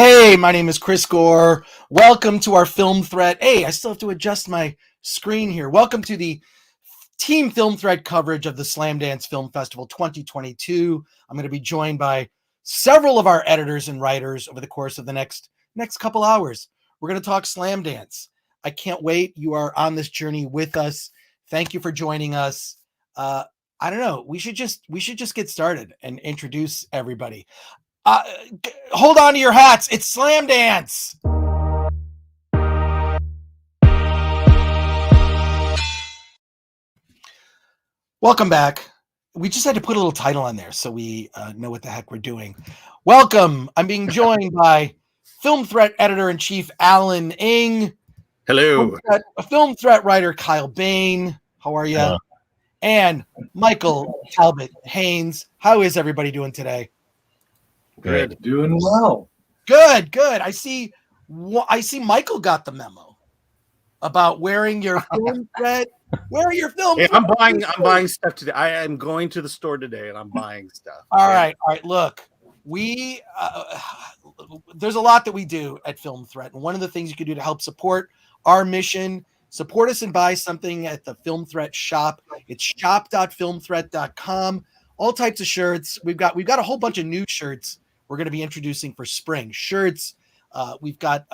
Hey, my name is Chris Gore. Welcome to our Film Threat. Hey, I still have to adjust my screen here. Welcome to the Team Film Threat coverage of the Slamdance Film Festival 2022. I'm going to be joined by several of our editors and writers over the course of the next couple hours. We're going to talk Slamdance. I can't wait. You are on this journey with us. Thank you for joining us. I don't know. We should just get started and introduce everybody. Hold on to your hats. It's Slamdance. Welcome back. We just had to put a little title on there so we know what the heck we're doing. Welcome. I'm being joined by Film Threat Editor-in-Chief Alan Ng. Hello. Film Threat writer Kyle Bain. How are you? And Michael Talbot-Haynes. How is everybody doing today? Good. Doing well. Good. I see Michael got the memo about wearing your Film Threat. Where are your film? Hey, I'm buying stuff today. I am going to the store today and I'm buying stuff. All right. Look, we there's a lot that we do at Film Threat, and one of the things you can do to help support our mission, support us and buy something at the Film Threat shop. It's shop.filmthreat.com. All types of shirts. We've got a whole bunch of new shirts we're going to be introducing for spring. Shirts. We've got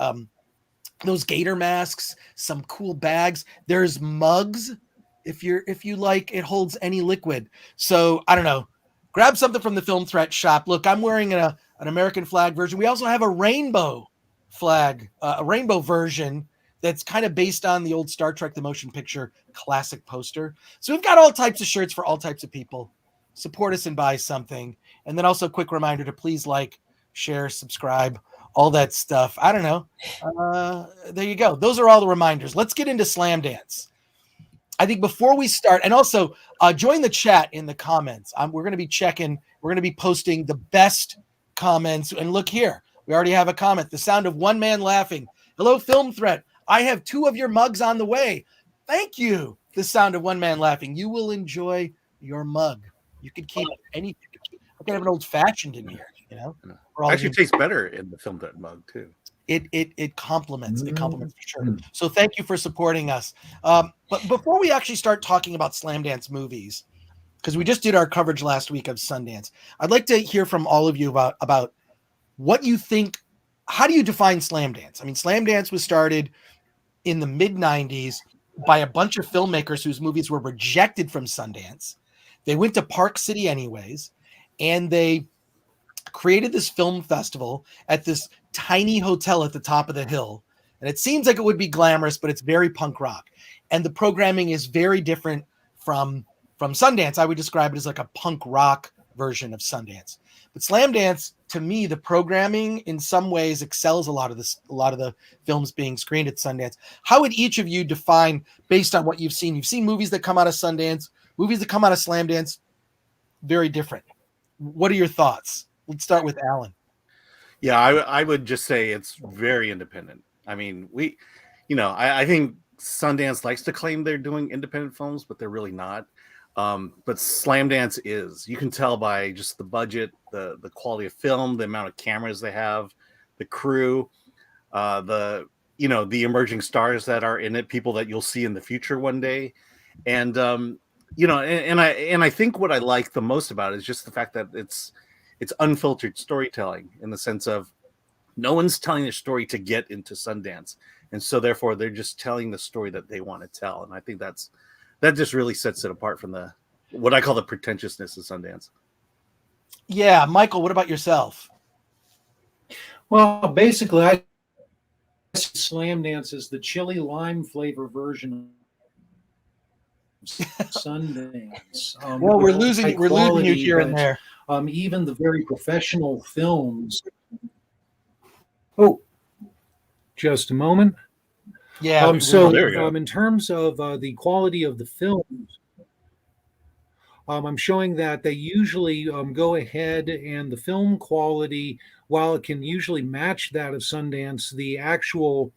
those gator masks, some cool bags. There's mugs if you like. It holds any liquid. So I don't know. Grab something from the Film Threat shop. Look, I'm wearing an American flag version. We also have a rainbow flag, a rainbow version that's kind of based on the old Star Trek The Motion Picture classic poster. So we've got all types of shirts for all types of people. Support us and buy something. And then also a quick reminder to please like, share, subscribe, all that stuff. I don't know. There you go. Those are all the reminders. Let's get into Slamdance. I think before we start, and also join the chat in the comments. We're going to be posting the best comments. And look here, we already have a comment. The sound of one man laughing. Hello, Film Threat. I have 2 of your mugs on the way. Thank you. The sound of one man laughing. You will enjoy your mug. You can keep anything. I can have an old fashioned in here, you know. Actually tastes better in the Film Threat mug too. It complements. It complements for sure. So thank you for supporting us. But before we actually start talking about Slamdance movies, because we just did our coverage last week of Sundance, I'd like to hear from all of you about what you think. How do you define Slamdance? I mean, Slamdance was started in the mid-90s by a bunch of filmmakers whose movies were rejected from Sundance. They went to Park City anyways, and they created this film festival at this tiny hotel at the top of the hill. And it seems like it would be glamorous, but it's very punk rock. And the programming is very different from Sundance. I would describe it as like a punk rock version of Sundance. But Slamdance, to me, the programming in some ways excels a lot of the films being screened at Sundance. How would each of you define, based on what you've seen? You've seen movies that come out of Sundance, movies that come out of Slamdance, very different. What are your thoughts? Let's start with Alan. Yeah, I would just say it's very independent. I mean, I think Sundance likes to claim they're doing independent films, but they're really not. But Slamdance is. You can tell by just the budget, the quality of film, the amount of cameras they have, the crew, the emerging stars that are in it, people that you'll see in the future one day. And I think what I like the most about it is just the fact that it's unfiltered storytelling, in the sense of no one's telling their story to get into Sundance, and so therefore they're just telling the story that they want to tell. And I think that just really sets it apart from what I call the pretentiousness of Sundance. Yeah, Michael, what about yourself? Well, basically, I Slamdance is the chili lime flavor version of Sundance. Well, we're losing you here and there. Even the very professional films. Oh, just a moment. Yeah. In terms of the quality of the films, I'm showing that they usually go ahead, and the film quality, while it can usually match that of Sundance, the actual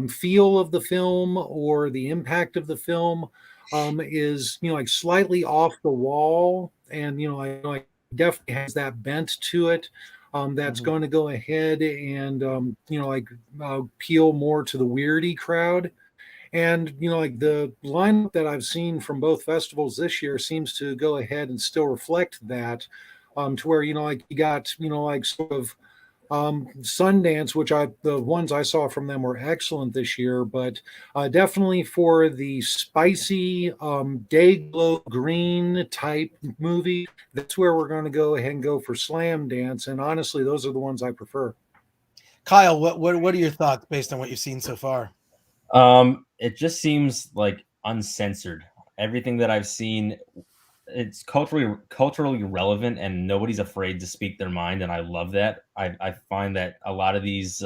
feel of the film or the impact of the film is like slightly off the wall, and like definitely has that bent to it. that's going to go ahead and appeal more to the weirdy crowd. And like the lineup that I've seen from both festivals this year seems to go ahead and still reflect that, to where you got sort of Sundance, which the ones I saw from them were excellent this year, but definitely for the spicy day glow green type movie, that's where we're going to go ahead and go for Slamdance. And honestly, those are the ones I prefer. Kyle, what are your thoughts based on what you've seen so far? It just seems like uncensored. Everything that I've seen, it's culturally relevant, and nobody's afraid to speak their mind, and I love that. I find that a lot of these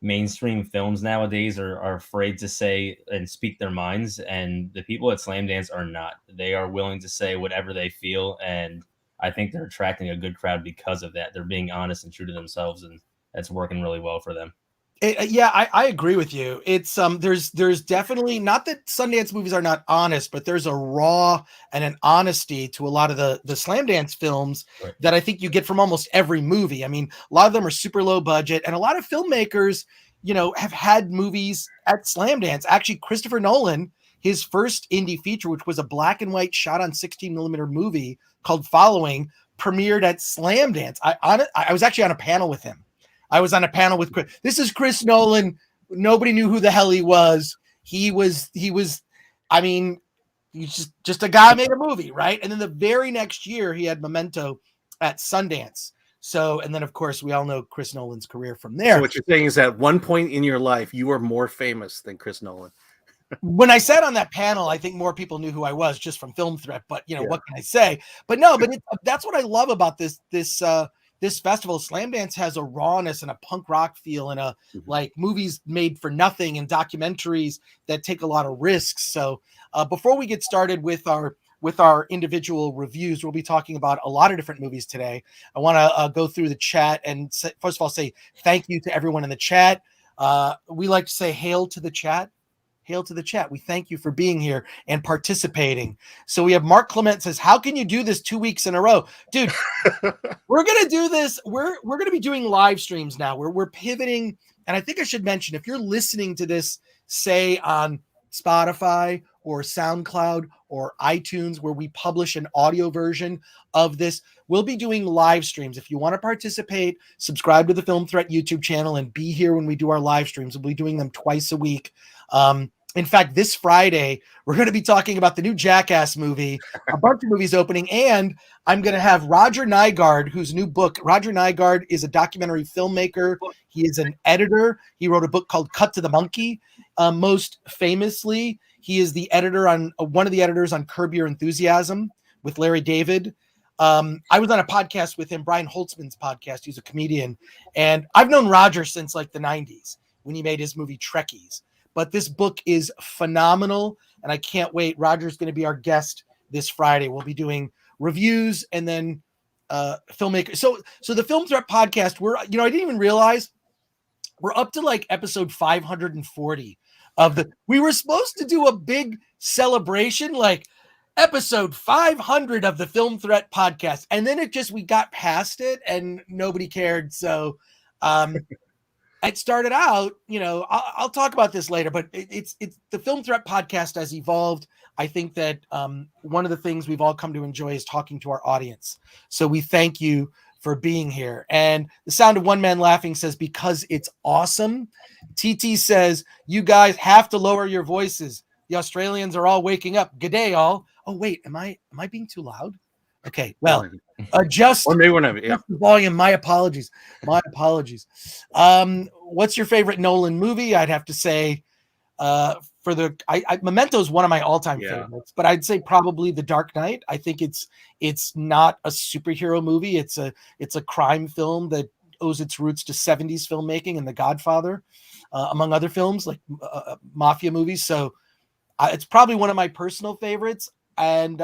mainstream films nowadays are afraid to say and speak their minds, and the people at Slamdance are not. They are willing to say whatever they feel, and I think they're attracting a good crowd because of that. They're being honest and true to themselves, and that's working really well for them. I agree with you. It's there's definitely, not that Sundance movies are not honest, but there's a raw and an honesty to a lot of the Slamdance films that I think you get from almost every movie. I mean, a lot of them are super low budget, and a lot of filmmakers, have had movies at Slamdance. Actually, Christopher Nolan, his first indie feature, which was a black and white shot on 16mm movie called Following, premiered at Slamdance. I was actually on a panel with him. I was on a panel with Chris. This is Chris Nolan. Nobody knew who the hell he was. He was, I mean, he's just a guy who made a movie, right? And then the very next year, he had Memento at Sundance. So, and then of course, we all know Chris Nolan's career from there. So what you're saying is at one point in your life, you were more famous than Chris Nolan. When I sat on that panel, I think more people knew who I was just from Film Threat, but what can I say? But no, but that's what I love about this festival. Slamdance has a rawness and a punk rock feel, and a like movies made for nothing, and documentaries that take a lot of risks. So before we get started with our individual reviews, we'll be talking about a lot of different movies today. I want to go through the chat and first of all say thank you to everyone in the chat. We like to say hail to the chat. Hail to the chat. We thank you for being here and participating. So we have Mark Clement says, how can you do this 2 weeks in a row? Dude, we're going to do this. We're going to be doing live streams now. We're pivoting. And I think I should mention, if you're listening to this, say on Spotify or SoundCloud or iTunes, where we publish an audio version of this, we'll be doing live streams. If you want to participate, subscribe to the Film Threat YouTube channel and be here when we do our live streams. We'll be doing them twice a week. In fact, this Friday, we're going to be talking about the new Jackass movie, a bunch of movies opening, and I'm going to have Roger Nygaard, whose new book. Roger Nygaard is a documentary filmmaker. He is an editor. He wrote a book called Cut to the Monkey. Most famously, he is the editor on one of the editors on Curb Your Enthusiasm with Larry David. I was on a podcast with him, Brian Holtzman's podcast. He's a comedian, and I've known Roger since like the 90s when he made his movie Trekkies. But this book is phenomenal, and I can't wait. Roger's going to be our guest this Friday. We'll be doing reviews and then filmmakers. So the Film Threat podcast, I didn't even realize we're up to like episode 540 of we were supposed to do a big celebration, like episode 500 of the Film Threat podcast. And then we got past it and nobody cared. So, it started out, I'll talk about this later, but it's the Film Threat podcast has evolved. I think that one of the things we've all come to enjoy is talking to our audience. So we thank you for being here. And the sound of one man laughing says, because it's awesome. TT says, you guys have to lower your voices. The Australians are all waking up. G'day all. Oh, wait, am I being too loud? Okay, well, adjust the volume. My apologies. What's your favorite Nolan movie? I'd have to say Memento is one of my all-time favorites, but I'd say probably The Dark Knight. I think it's not a superhero movie. It's a crime film that owes its roots to 70s filmmaking and The Godfather, among other films like mafia movies. So it's probably one of my personal favorites. And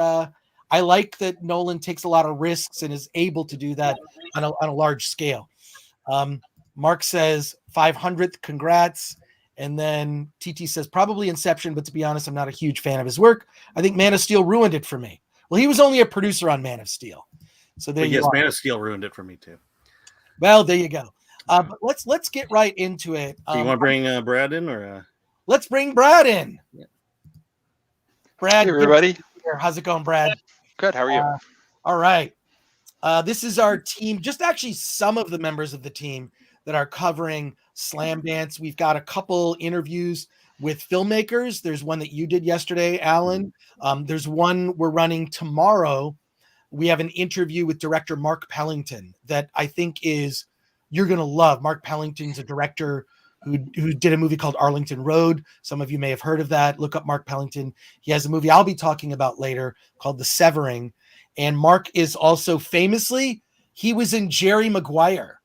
I like that Nolan takes a lot of risks and is able to do that on a large scale. Mark says 500th, congrats. And then TT says probably Inception, but to be honest, I'm not a huge fan of his work. I think Man of Steel ruined it for me. Well, he was only a producer on Man of Steel. So there you are. Man of Steel ruined it for me too. Well, there you go. But let's get right into it. So you want to bring Brad in, or let's bring Brad in. Yeah. Brad, Hey, everybody. how's it going, Brad? Good. How are you? All right. This is our team, just actually some of the members of the team that are covering Slamdance. We've got a couple interviews with filmmakers. There's one that you did yesterday, Alan. There's one we're running tomorrow. We have an interview with director Mark Pellington that I think you're going to love. Mark Pellington's a director who did a movie called Arlington Road. Some of you may have heard of that. Look up Mark Pellington. He has a movie I'll be talking about later called The Severing. And Mark is also famously, he was in Jerry Maguire.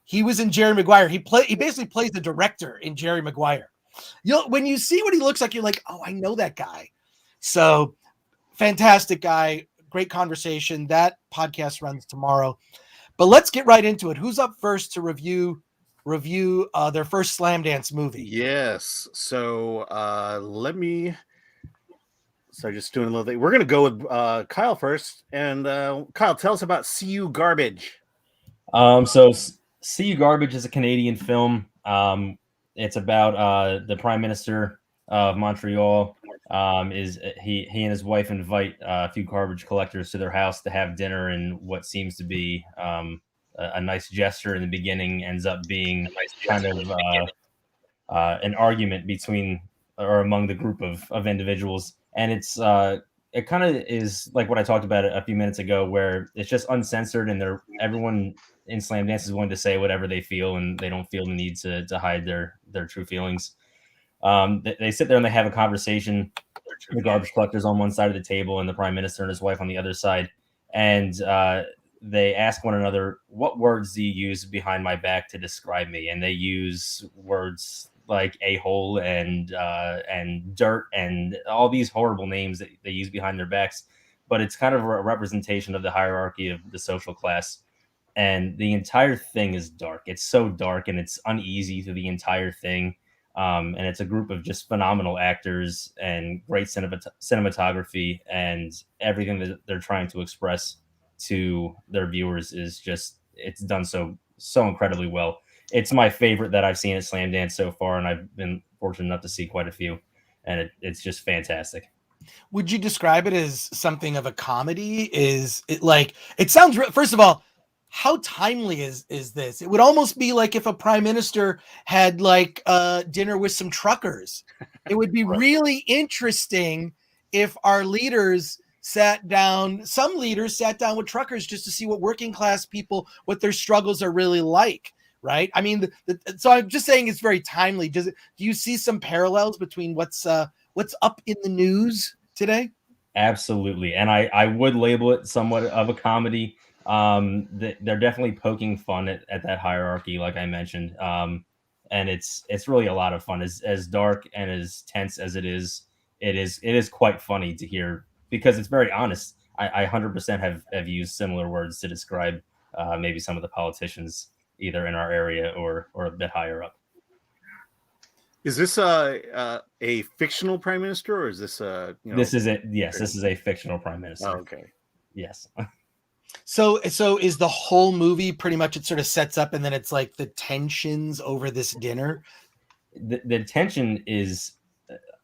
He basically plays the director in Jerry Maguire. When you see what he looks like, you're like, oh, I know that guy. So fantastic guy. Great conversation. That podcast runs tomorrow. But let's get right into it. Who's up first to review their first Slamdance movie? Yes. So just doing a little thing. We're gonna go with Kyle first. And Kyle, tell us about See You Garbage. So See You Garbage is a Canadian film. It's about the Prime Minister of Montreal. He and his wife invite a few garbage collectors to their house to have dinner, and what seems to be a nice gesture in the beginning ends up being kind of an argument between or among the group of individuals. And it kind of is like what I talked about a few minutes ago, where it's just uncensored, and everyone in Slamdance is willing to say whatever they feel, and they don't feel the need to hide their true feelings. They sit there and they have a conversation. The garbage collectors on one side of the table and the Prime Minister and his wife on the other side. And they ask one another, what words do you use behind my back to describe me? And they use words like a-hole and dirt and all these horrible names that they use behind their backs. But it's kind of a representation of the hierarchy of the social class. And the entire thing is dark. It's so dark, and it's uneasy through the entire thing. And it's a group of just phenomenal actors and great cinematography, and everything that they're trying to express to their viewers is just, it's done so incredibly well. It's my favorite that I've seen at Slamdance so far, and I've been fortunate enough to see quite a few, and it's just fantastic. Would you describe it as something of a comedy? Is it like, it sounds, first of all, how timely is this? It would almost be like if a prime minister had like dinner with some truckers. It would be really interesting if our leaders sat down, some leaders sat down with truckers just to see what working class people, what their struggles are really like, right? I mean, so I'm just saying it's very timely. Do you see some parallels between what's up in the news today? Absolutely. And I would label it somewhat of a comedy. They're definitely poking fun at that hierarchy, like I mentioned. And it's really a lot of fun. As dark and as tense as it is quite funny to hear, because it's very honest. I 100% have used similar words to describe maybe some of the politicians either in our area or a bit higher up. Is this a fictional prime minister, or is this This is it. Yes, this is a fictional prime minister. Oh, okay. Yes. So is the whole movie pretty much, it sort of sets up and then it's like the tensions over this dinner? The tension is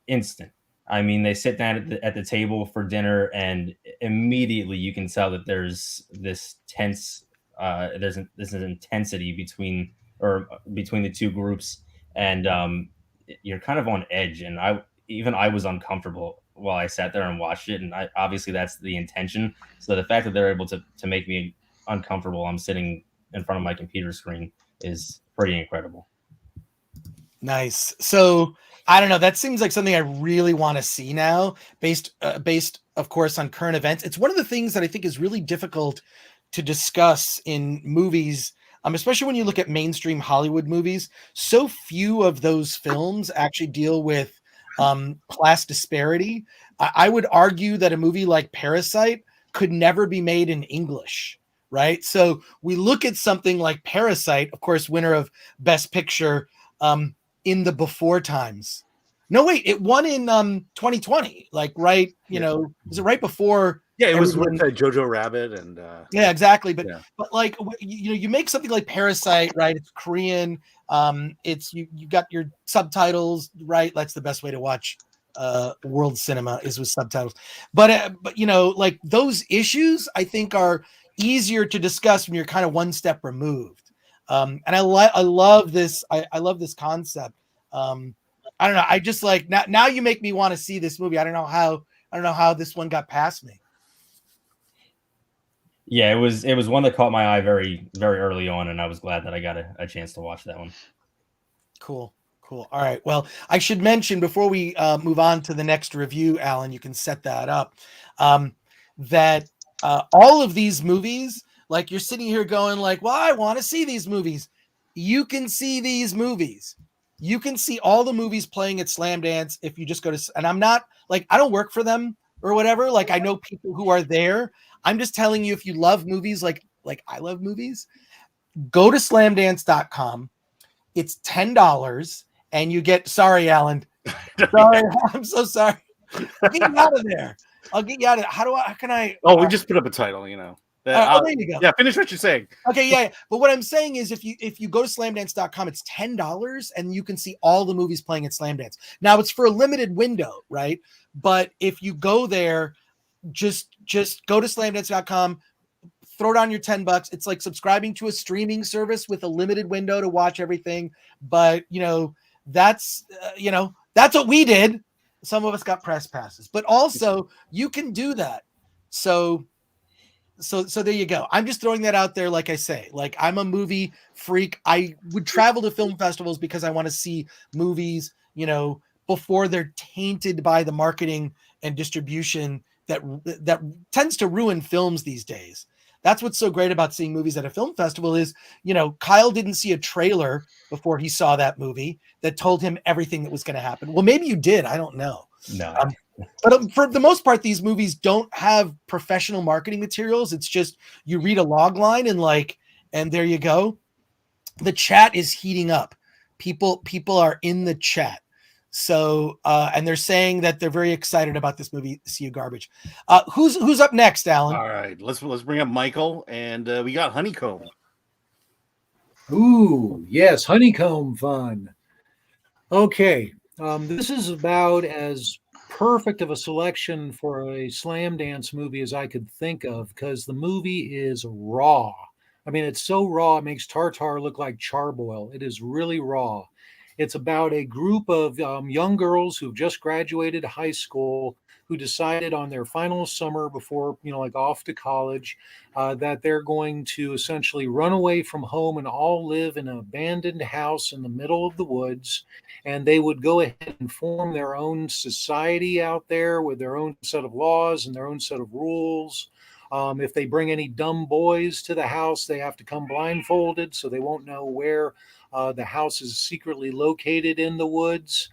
instant. I mean, they sit down at the table for dinner, and immediately you can tell that there's this tense, there's this intensity between the two groups, and you're kind of on edge. And I was uncomfortable while I sat there and watched it, and obviously that's the intention. So the fact that they're able to make me uncomfortable, I'm sitting in front of my computer screen, is pretty incredible. Nice. So I don't know. That seems like something I really want to see now, based, of course, on current events. It's one of the things that I think is really difficult to discuss in movies, especially when you look at mainstream Hollywood movies. So few of those films actually deal with class disparity. I would argue that a movie like Parasite could never be made in English, right? So we look at something like Parasite, of course, winner of Best Picture, in the before times. No, wait, it won in 2020. Like, right, was it right before Yeah, it was with everyone- Jojo Rabbit and yeah, exactly. But Yeah. but like you make something like Parasite, right? It's Korean. It's you got your subtitles, right? That's the best way to watch world cinema is with subtitles. But like those issues, I think are easier to discuss when you're kind of one step removed. And I love this. I love this concept. I don't know. I just like now you make me want to see this movie. I don't know how this one got past me. Yeah, it was one that caught my eye very, very early on, and I was glad that I got a chance to watch that one. Cool. All right. Well, I should mention before we move on to the next review, Alan, you can set that up, that all of these movies, like you're sitting here going like, well, I want to see these movies. You can see these movies. You can see all the movies playing at Slamdance if you just go to, and I'm not like, I don't work for them or whatever. Like I know people who are there. I'm just telling you, if you love movies, like I love movies, go to slamdance.com. It's $10 and you get, sorry, Alan. Sorry. I'm so sorry. I'll get you out of there. I'll get you out of there. How can I? Oh, we just put up a title, there you go. Yeah, finish what you're saying. Okay, yeah. But what I'm saying is if you go to slamdance.com, it's $10 and you can see all the movies playing at Slamdance. Now it's for a limited window, right? But if you go there, just go to slamdance.com, throw down your $10. It's like subscribing to a streaming service with a limited window to watch everything. But that's what we did. Some of us got press passes, but also you can do that. So there you go. I'm just throwing that out there. Like I say, like I'm a movie freak. I would travel to film festivals because I want to see movies, before they're tainted by the marketing and distribution that tends to ruin films these days. That's what's so great about seeing movies at a film festival is, Kyle didn't see a trailer before he saw that movie that told him everything that was going to happen. Well, maybe you did. I don't know. No. But for the most part, these movies don't have professional marketing materials. It's just you read a log line and there you go. The chat is heating up. People are in the chat. So and they're saying that they're very excited about this movie, Sea of Garbage. Who's up next, Alan? All right, let's bring up Michael, and we got Honeycomb. Ooh, yes, Honeycomb fun. Okay, this is about as perfect of a selection for a Slamdance movie as I could think of because the movie is raw. I mean, it's so raw, it makes tartar look like charboil. It is really raw. It's about a group of young girls who've just graduated high school who decided on their final summer before, off to college, that they're going to essentially run away from home and all live in an abandoned house in the middle of the woods. And they would go ahead and form their own society out there with their own set of laws and their own set of rules. If they bring any dumb boys to the house, they have to come blindfolded so they won't know where the house is secretly located in the woods.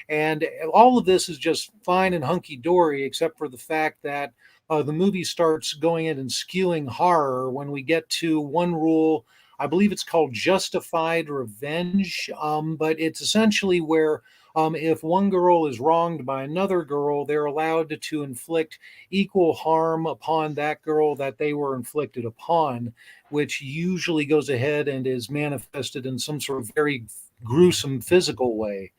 And all of this is just fine and hunky-dory, except for the fact that the movie starts going in and skewing horror when we get to one rule. I believe it's called justified revenge, but it's essentially where if one girl is wronged by another girl, they're allowed to inflict equal harm upon that girl that they were inflicted upon, which usually goes ahead and is manifested in some sort of very gruesome physical way.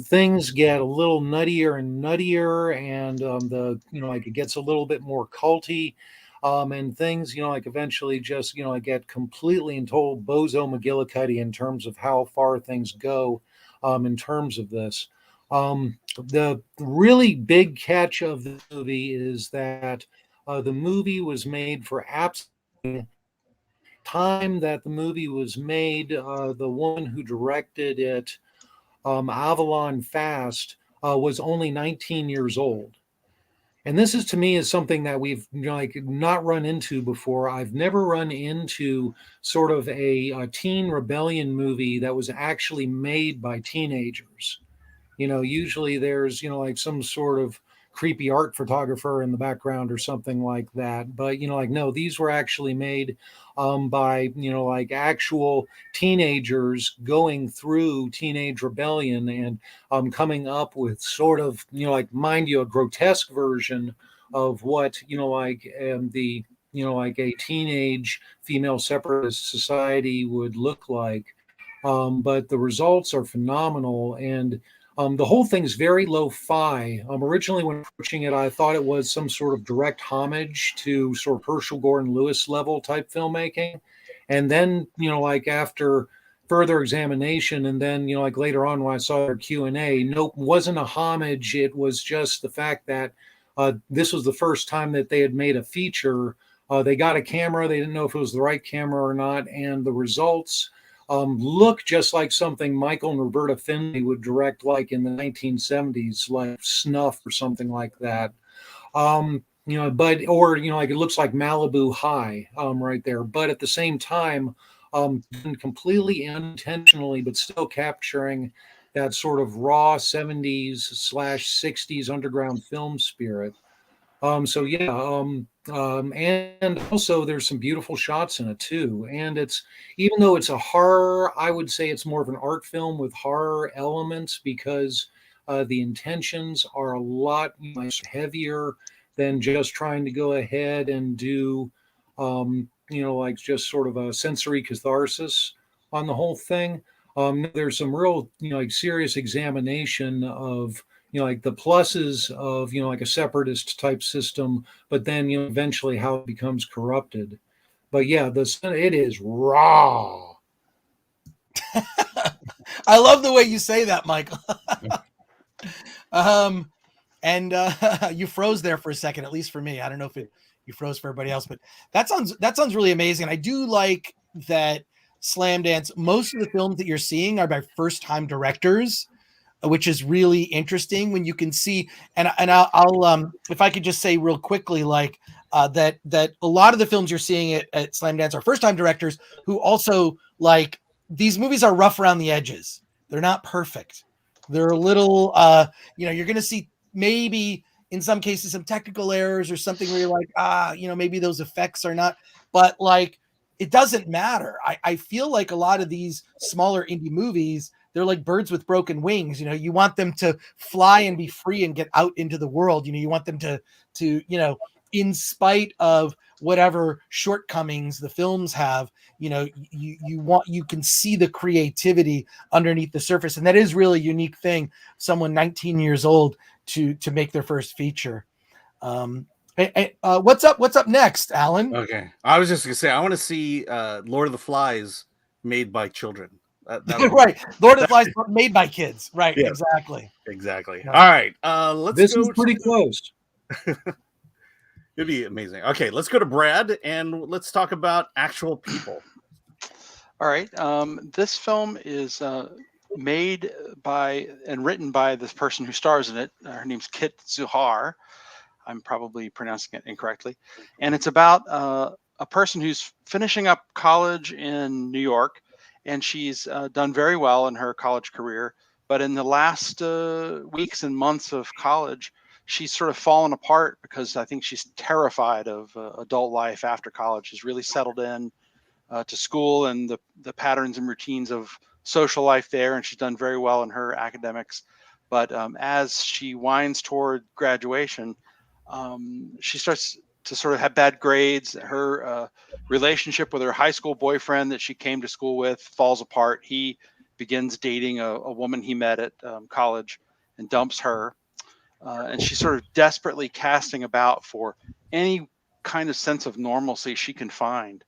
Things get a little nuttier and nuttier, and it gets a little bit more culty. And things, eventually just, get completely and total bozo McGillicuddy in terms of how far things go in terms of this. The really big catch of the movie is that the movie was made for absolutely time that the movie was made. The woman who directed it, Avalon Fast, was only 19 years old. And this is, to me, is something that we've not run into before. I've never run into sort of a teen rebellion movie that was actually made by teenagers. Usually there's, some sort of creepy art photographer in the background or something like that. But, no, these were actually made by, actual teenagers going through teenage rebellion and coming up with sort of, mind you, a grotesque version of what, the, like a teenage female separatist society would look like. But the results are phenomenal. And the whole thing's very lo-fi. Originally, when approaching it, I thought it was some sort of direct homage to sort of Herschel Gordon Lewis level type filmmaking. And then, like after further examination, and then, like later on when I saw their Q&A, nope, wasn't a homage. It was just the fact that this was the first time that they had made a feature. They got a camera. They didn't know if it was the right camera or not. And the results look just like something Michael and Roberta Findlay would direct, like in the 1970s, like Snuff or something like that. But, or, like it looks like Malibu High right there. But at the same time, completely unintentionally, but still capturing that sort of raw 70s/60s underground film spirit. And also there's some beautiful shots in it too. And it's, even though it's a horror, I would say it's more of an art film with horror elements, because the intentions are a lot heavier than just trying to go ahead and do, like just sort of a sensory catharsis on the whole thing. There's some real, like serious examination of, like the pluses of, like a separatist type system, but then, eventually how it becomes corrupted. But yeah, it is raw. I love the way you say that, Michael. You froze there for a second, at least for me. I don't know if you froze for everybody else, but that sounds really amazing. I do like that Slamdance, most of the films that you're seeing are by first-time directors, which is really interesting when you can see, and I'll if I could just say real quickly, like that a lot of the films you're seeing at Slamdance are first-time directors who also, like, these movies are rough around the edges. They're not perfect. They're a little, you're going to see maybe in some cases some technical errors or something where you're like, maybe those effects are not, but like, it doesn't matter. I feel like a lot of these smaller indie movies, they're like birds with broken wings. You want them to fly and be free and get out into the world. You want them to in spite of whatever shortcomings the films have, you can see the creativity underneath the surface. And that is really a unique thing. Someone 19 years old to make their first feature. What's up next, Alan? Okay. I was just gonna say, I want to see Lord of the Flies made by children. Right. Lord of the Flies made by kids. Right. Yeah. Exactly. Yeah. All right. This is pretty close. It'd be amazing. Okay, let's go to Brad and let's talk about actual people. All right. This film is made by and written by this person who stars in it. Her name's Kit Zuhar. I'm probably pronouncing it incorrectly. And it's about a person who's finishing up college in New York, and she's done very well in her college career. But in the last weeks and months of college, she's sort of fallen apart because I think she's terrified of adult life after college. She's really settled in to school and the patterns and routines of social life there, and she's done very well in her academics. But as she winds toward graduation, she starts to sort of have bad grades. Her relationship with her high school boyfriend that she came to school with falls apart. He begins dating a woman he met at college and dumps her. And she's sort of desperately casting about for any kind of sense of normalcy she can find.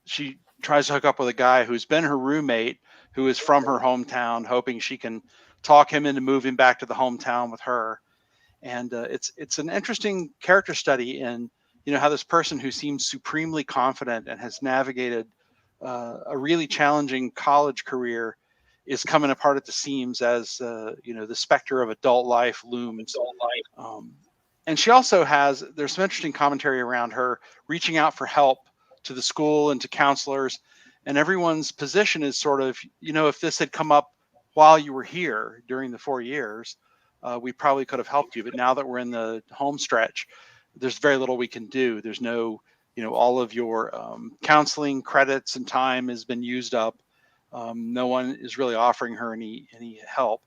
She tries to hook up with a guy who's been her roommate, who is from her hometown, hoping she can talk him into moving back to the hometown with her. And it's an interesting character study in how this person who seems supremely confident and has navigated a really challenging college career is coming apart at the seams as the specter of adult life looms. And she also there's some interesting commentary around her reaching out for help to the school and to counselors, and everyone's position is sort of, if this had come up while you were here during the 4 years, we probably could have helped you. But now that we're in the home stretch, there's very little we can do. There's no, all of your counseling credits and time has been used up. No one is really offering her any help.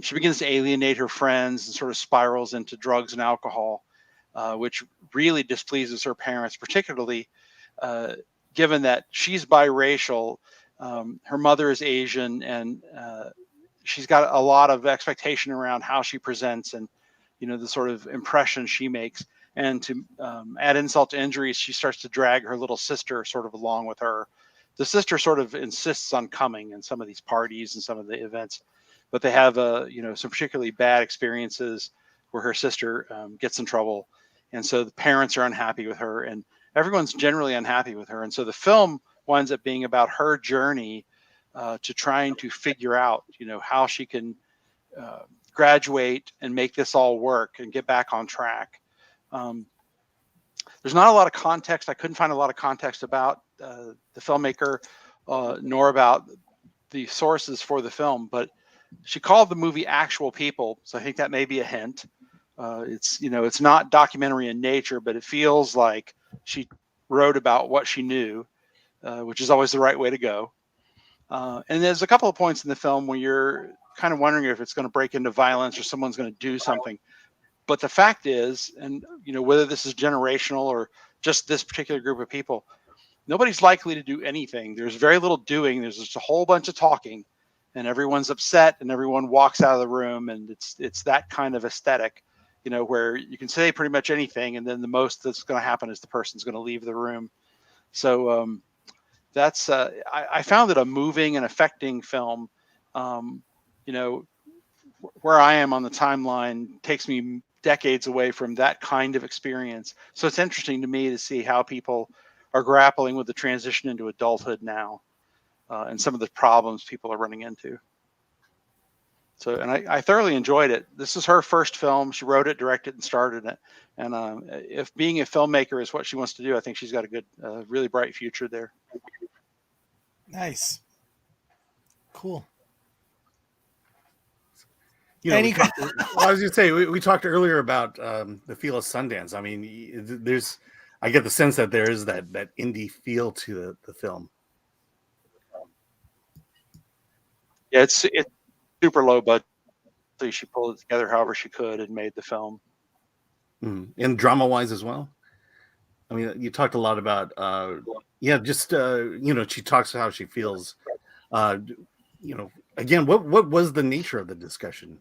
She begins to alienate her friends and sort of spirals into drugs and alcohol, which really displeases her parents, particularly given that she's biracial. Her mother is Asian, and she's got a lot of expectation around how she presents and, the sort of impression she makes. And to add insult to injury, she starts to drag her little sister sort of along with her. The sister sort of insists on coming in some of these parties and some of the events, but they have, some particularly bad experiences where her sister gets in trouble. And so the parents are unhappy with her, and everyone's generally unhappy with her. And so the film winds up being about her journey to trying to figure out, how she can graduate and make this all work and get back on track. There's not a lot of context. I couldn't find a lot of context about the filmmaker, nor about the sources for the film, but she called the movie Actual People. So I think that may be a hint. It's not documentary in nature, but it feels like she wrote about what she knew, which is always the right way to go. And there's a couple of points in the film where you're kind of wondering if it's going to break into violence or someone's going to do something. But the fact is, and whether this is generational or just this particular group of people, nobody's likely to do anything. There's very little doing. There's just a whole bunch of talking, and everyone's upset, and everyone walks out of the room, and it's that kind of aesthetic, where you can say pretty much anything, and then the most that's going to happen is the person's going to leave the room. So that's I found it a moving and affecting film. Where I am on the timeline takes me decades away from that kind of experience. So it's interesting to me to see how people are grappling with the transition into adulthood now, and some of the problems people are running into. So, and I thoroughly enjoyed it. This is her first film. She wrote it, directed, and starred in it. And if being a filmmaker is what she wants to do, I think she's got a good, really bright future there. Nice. Cool. I was going to say, we talked earlier about the feel of Sundance. I mean, I get the sense that there is that indie feel to the film. Yeah, it's super low budget. She pulled it together however she could and made the film. And drama-wise as well. I mean, you talked a lot about, she talks how she feels. Again, what was the nature of the discussion?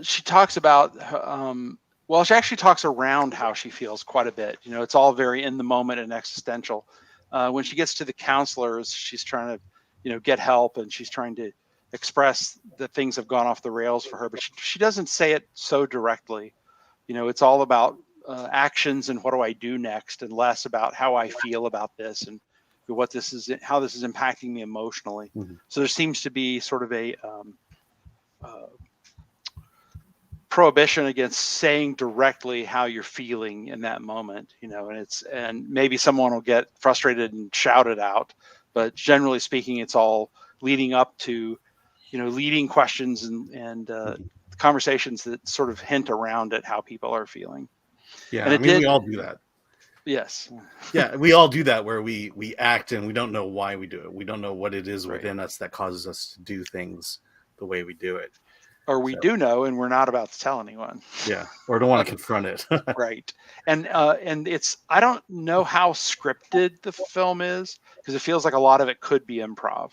She talks about, she actually talks around how she feels quite a bit. It's all very in the moment and existential. When she gets to the counselors, she's trying to, get help, and she's trying to express that things have gone off the rails for her, but she doesn't say it so directly. It's all about actions and what do I do next, and less about how I feel about this and what this is, how this is impacting me emotionally. Mm-hmm. So there seems to be sort of a prohibition against saying directly how you're feeling in that moment, and maybe someone will get frustrated and shout it out, but generally speaking, it's all leading up to, leading questions and conversations that sort of hint around at how people are feeling. Yeah, and we all do that. Yes. Yeah, we all do that where we act and we don't know why we do it. We don't know what it is within us that causes us to do things the way we do it. Or we do know, and we're not about to tell anyone. Yeah, or don't want to confront it. Right. And it's, I don't know how scripted the film is, because it feels like a lot of it could be improv.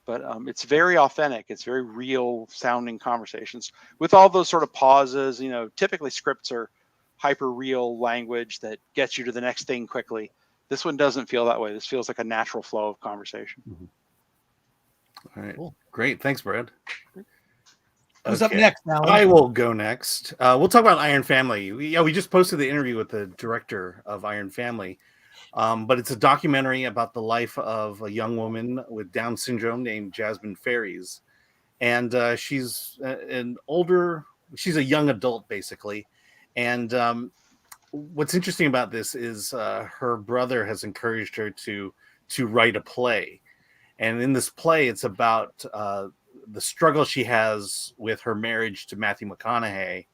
But it's very authentic. It's very real sounding conversations with all those sort of pauses. Typically scripts are hyper real language that gets you to the next thing quickly. This one doesn't feel that way. This feels like a natural flow of conversation. Mm-hmm. All right. Cool. Great. Thanks, Brad. Who's up next, Alan? I will go next. We'll talk about Iron Family. We just posted the interview with the director of Iron Family. But it's a documentary about the life of a young woman with Down syndrome named Jasmine Ferries. And she's she's a young adult, basically. And what's interesting about this is her brother has encouraged her to write a play. And in this play, it's about the struggle she has with her marriage to Matthew McConaughey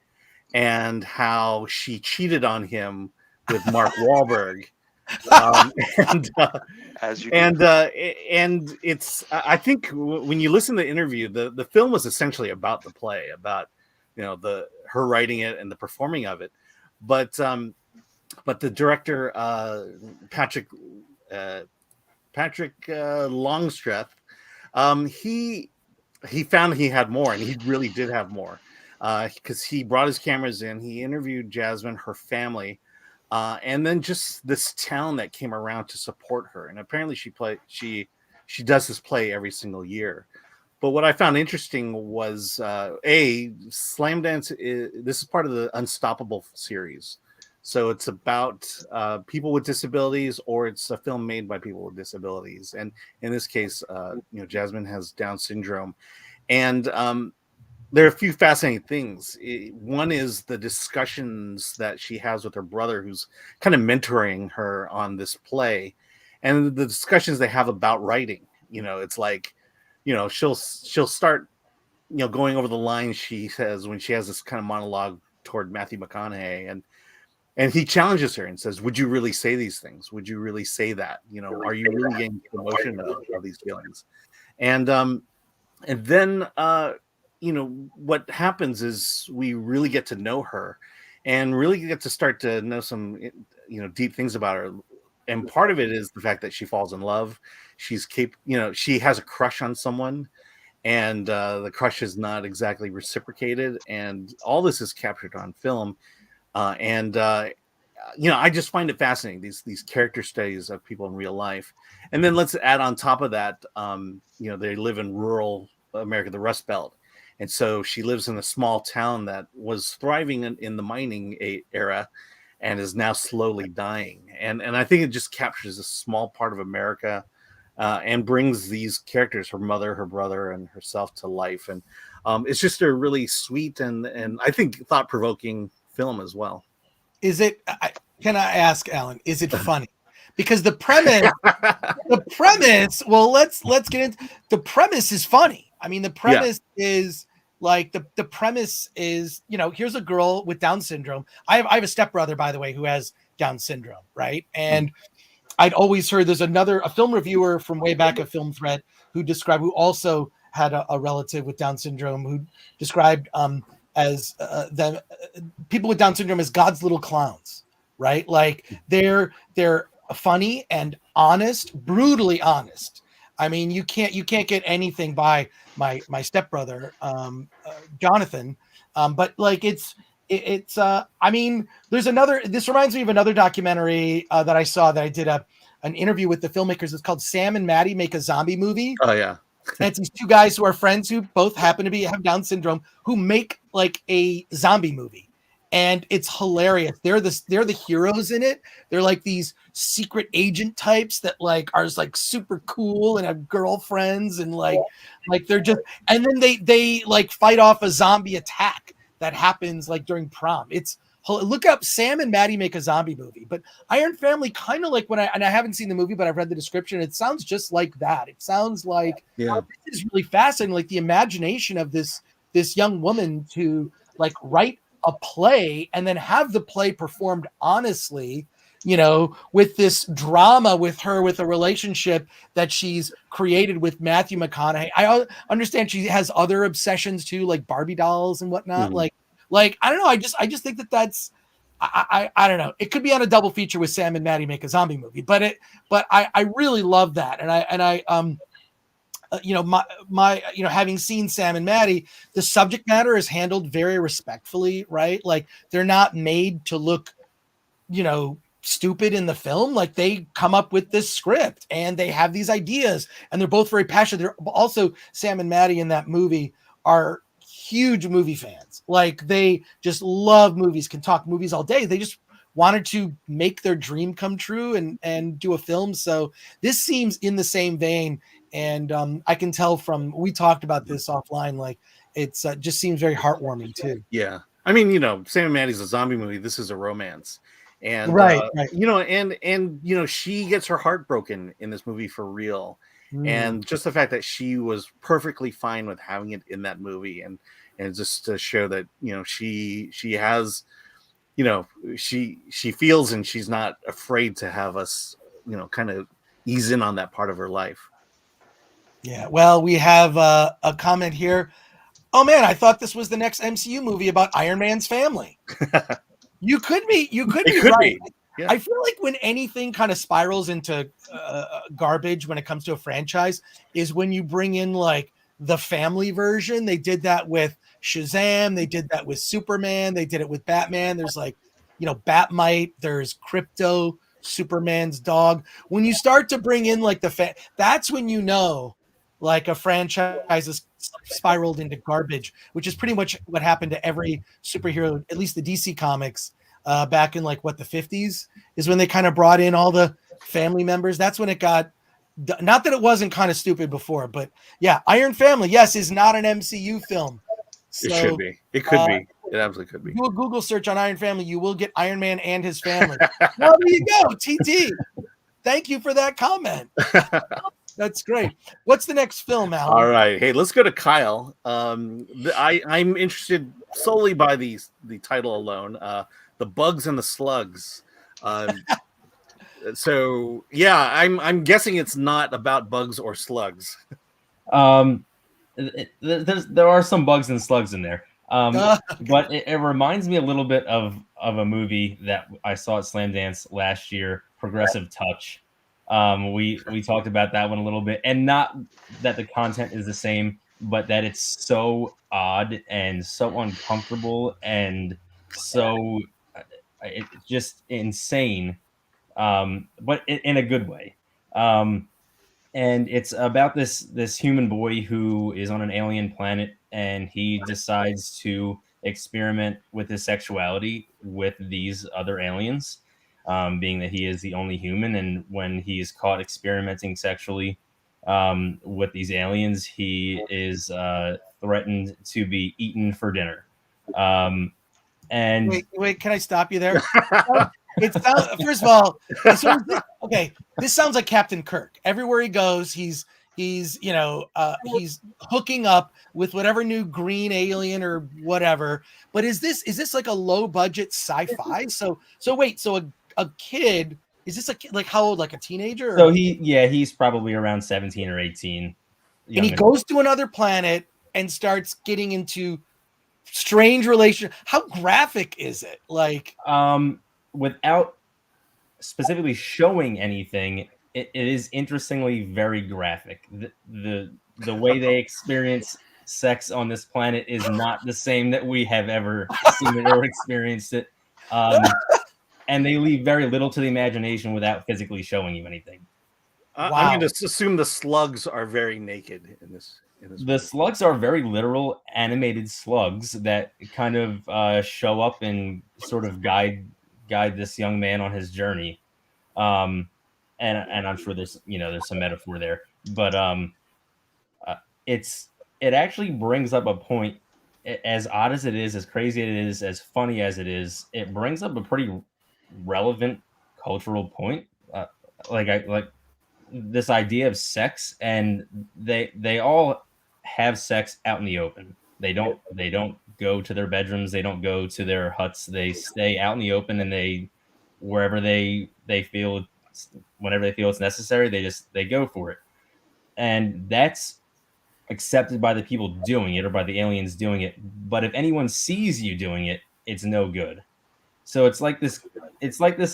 and how she cheated on him with Mark Wahlberg. um, and As you and it's I think when you listen to the interview, the film was essentially about the play, about her writing it and the performing of it, but the director Patrick Longstreth, he found he had more, and he really did have more, because he brought his cameras in, he interviewed Jasmine, her family, and then just this town that came around to support her. And apparently she does this play every single year. But what I found interesting was Slamdance this is part of the Unstoppable series. So it's about people with disabilities, or it's a film made by people with disabilities. And in this case, Jasmine has Down syndrome. And there are a few fascinating things. One is the discussions that she has with her brother, who's kind of mentoring her on this play, and the discussions they have about writing. It's like, she'll start, going over the lines she says when she has this kind of monologue toward Matthew McConaughey, and he challenges her and says, "Would you really say these things? Would you really say that? Are you really getting the emotion of these feelings?" And then what happens is we really get to know her, and really get to start to know some deep things about her. And part of it is the fact that she falls in love. She has a crush on someone, and the crush is not exactly reciprocated, and all this is captured on film. I just find it fascinating, these character studies of people in real life. And then let's add on top of that, they live in rural America, the Rust Belt. And so she lives in a small town that was thriving in the mining era, and is now slowly dying. And I think it just captures a small part of America, and brings these characters, her mother, her brother, and herself, to life. And it's just a really sweet and I think thought-provoking film as well. Is it? Can I ask, Alan? Is it funny? Because the premise. Well, let's get into the premise. Is funny. I mean, the premise is like the premise is, here's a girl with Down syndrome. I have a stepbrother, by the way, who has Down syndrome, right? And I'd always heard there's a film reviewer from way back at Film Threat who also had a relative with Down syndrome, who described as them people with Down syndrome as God's little clowns, right? Like they're funny and honest, brutally honest. I mean, you can't get anything by my stepbrother, Jonathan. But like it's I mean, this reminds me of another documentary that I saw, that I did an interview with the filmmakers. It's called Sam and Maddie Make a Zombie Movie. Oh yeah. And it's these two guys who are friends, who both happen to have Down syndrome, who make like a zombie movie. And it's hilarious. They're the heroes in it. They're like these secret agent types that like are like super cool and have girlfriends, and like they're just, and then they like fight off a zombie attack that happens like during prom. Look up Sam and Maddie Make a Zombie Movie. But Iron Family, kind of like I haven't seen the movie, but I've read the description. It sounds just like that. It sounds like, this is really fascinating. Like the imagination of this young woman to like write a play and then have the play performed honestly, with this drama with her, with a relationship that she's created with Matthew McConaughey. I understand she has other obsessions too, like Barbie dolls and whatnot. Mm-hmm. Like, I don't know. I just think that's, I don't know. It could be on a double feature with Sam and Maddie Make a Zombie Movie, but I really love that. And I having seen Sam and Maddie, the subject matter is handled very respectfully, right? Like they're not made to look, stupid in the film. Like they come up with this script and they have these ideas, and they're both very passionate. They're also, Sam and Maddie in that movie are huge movie fans. Like they just love movies, can talk movies all day. They just wanted to make their dream come true and do a film. So this seems in the same vein. And I can tell we talked about this offline, like it's just seems very heartwarming too. Yeah. I mean, Sam and Maddie's a zombie movie. This is a romance. And, right. She gets her heart broken in this movie for real. And just the fact that she was perfectly fine with having it in that movie, and just to show that, she has she feels, and she's not afraid to have us, kind of ease in on that part of her life. Yeah. Well, we have a comment here. Oh man, I thought this was the next MCU movie about Iron Man's family. You could be right. Yeah. I feel like when anything kind of spirals into garbage when it comes to a franchise is when you bring in like the family version. They did that with Shazam. They did that with Superman. They did it with Batman. There's like, Batmite. There's Crypto, Superman's dog. When you start to bring in like that's when like a franchise is spiraled into garbage, which is pretty much what happened to every superhero, at least the DC comics, back in like the 50s is when they kind of brought in all the family members. That's when it got, not that it wasn't kind of stupid before, but yeah, Iron Family, yes, is not an MCU film. So, it should be. It could be. It absolutely could be. Do a Google search on Iron Family. You will get Iron Man and his family. Well, there you go, TT. Thank you for that comment. That's great. What's the next film, Alan? All right. Hey, let's go to Kyle. I'm interested solely by the title alone. The Bugs and the Slugs. So yeah, I'm guessing it's not about bugs or slugs. There are some bugs and slugs in there. But it reminds me a little bit of a movie that I saw at Slamdance last year, Progressive Touch. We talked about that one a little bit, and not that the content is the same, but that it's so odd and so uncomfortable and so it's just insane, but in a good way. And it's about this human boy who is on an alien planet, and he decides to experiment with his sexuality with these other aliens. Being that he is the only human, and when he is caught experimenting sexually with these aliens, he is threatened to be eaten for dinner. And wait, can I stop you there? First of all, okay, this sounds like Captain Kirk. Everywhere he goes, he's hooking up with whatever new green alien or whatever. But is this like a low budget sci-fi? So a kid, is this like how old, like a teenager? Or? So he's probably around 17 or 18. And he goes to another planet and starts getting into strange relation. How graphic is it? Like, without specifically showing anything, it is interestingly very graphic. The way they experience sex on this planet is not the same that we have ever seen it or experienced it. And they leave very little to the imagination without physically showing you anything. Wow. I'm going to assume the slugs are very naked in this. The slugs are very literal animated slugs that kind of show up and sort of guide this young man on his journey. And I'm sure there's some metaphor there, but it actually brings up a point. As odd as it is, as crazy it is, as funny as it is, it brings up a pretty relevant cultural point. Like this idea of sex, and they all have sex out in the open. They don't go to their bedrooms. They don't go to their huts. They stay out in the open, and wherever they feel, whenever they feel it's necessary, they go for it. And that's accepted by the people doing it, or by the aliens doing it. But if anyone sees you doing it, it's no good. So it's like this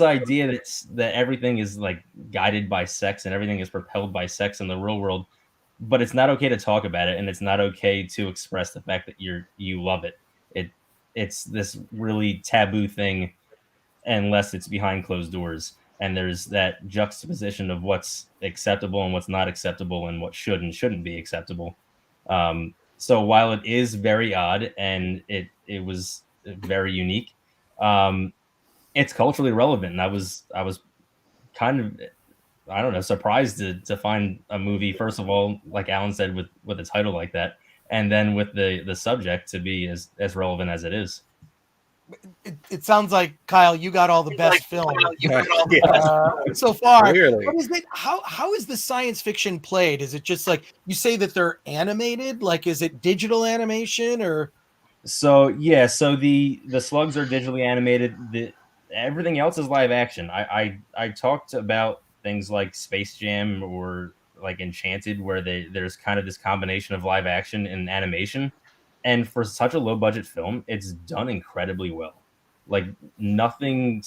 idea that everything is like guided by sex and everything is propelled by sex in the real world, but it's not okay to talk about it, and it's not okay to express the fact that you love it. It's this really taboo thing unless it's behind closed doors. And there's that juxtaposition of what's acceptable and what's not acceptable, and what should and shouldn't be acceptable. So while it is very odd and it was very unique, it's culturally relevant. And I was kind of, I don't know, surprised to find a movie, first of all, like Alan said, with a title like that, and then with the subject to be as relevant as it is. It sounds like, Kyle, you got all the best film so far. Clearly. What is it? How is the science fiction played? Is it just like you say that they're animated? Like, is it digital animation or? So the slugs are digitally animated. Everything else is live action. I talked about things like Space Jam or like Enchanted, where there's kind of this combination of live action and animation. And for such a low budget film, it's done incredibly well. Like nothing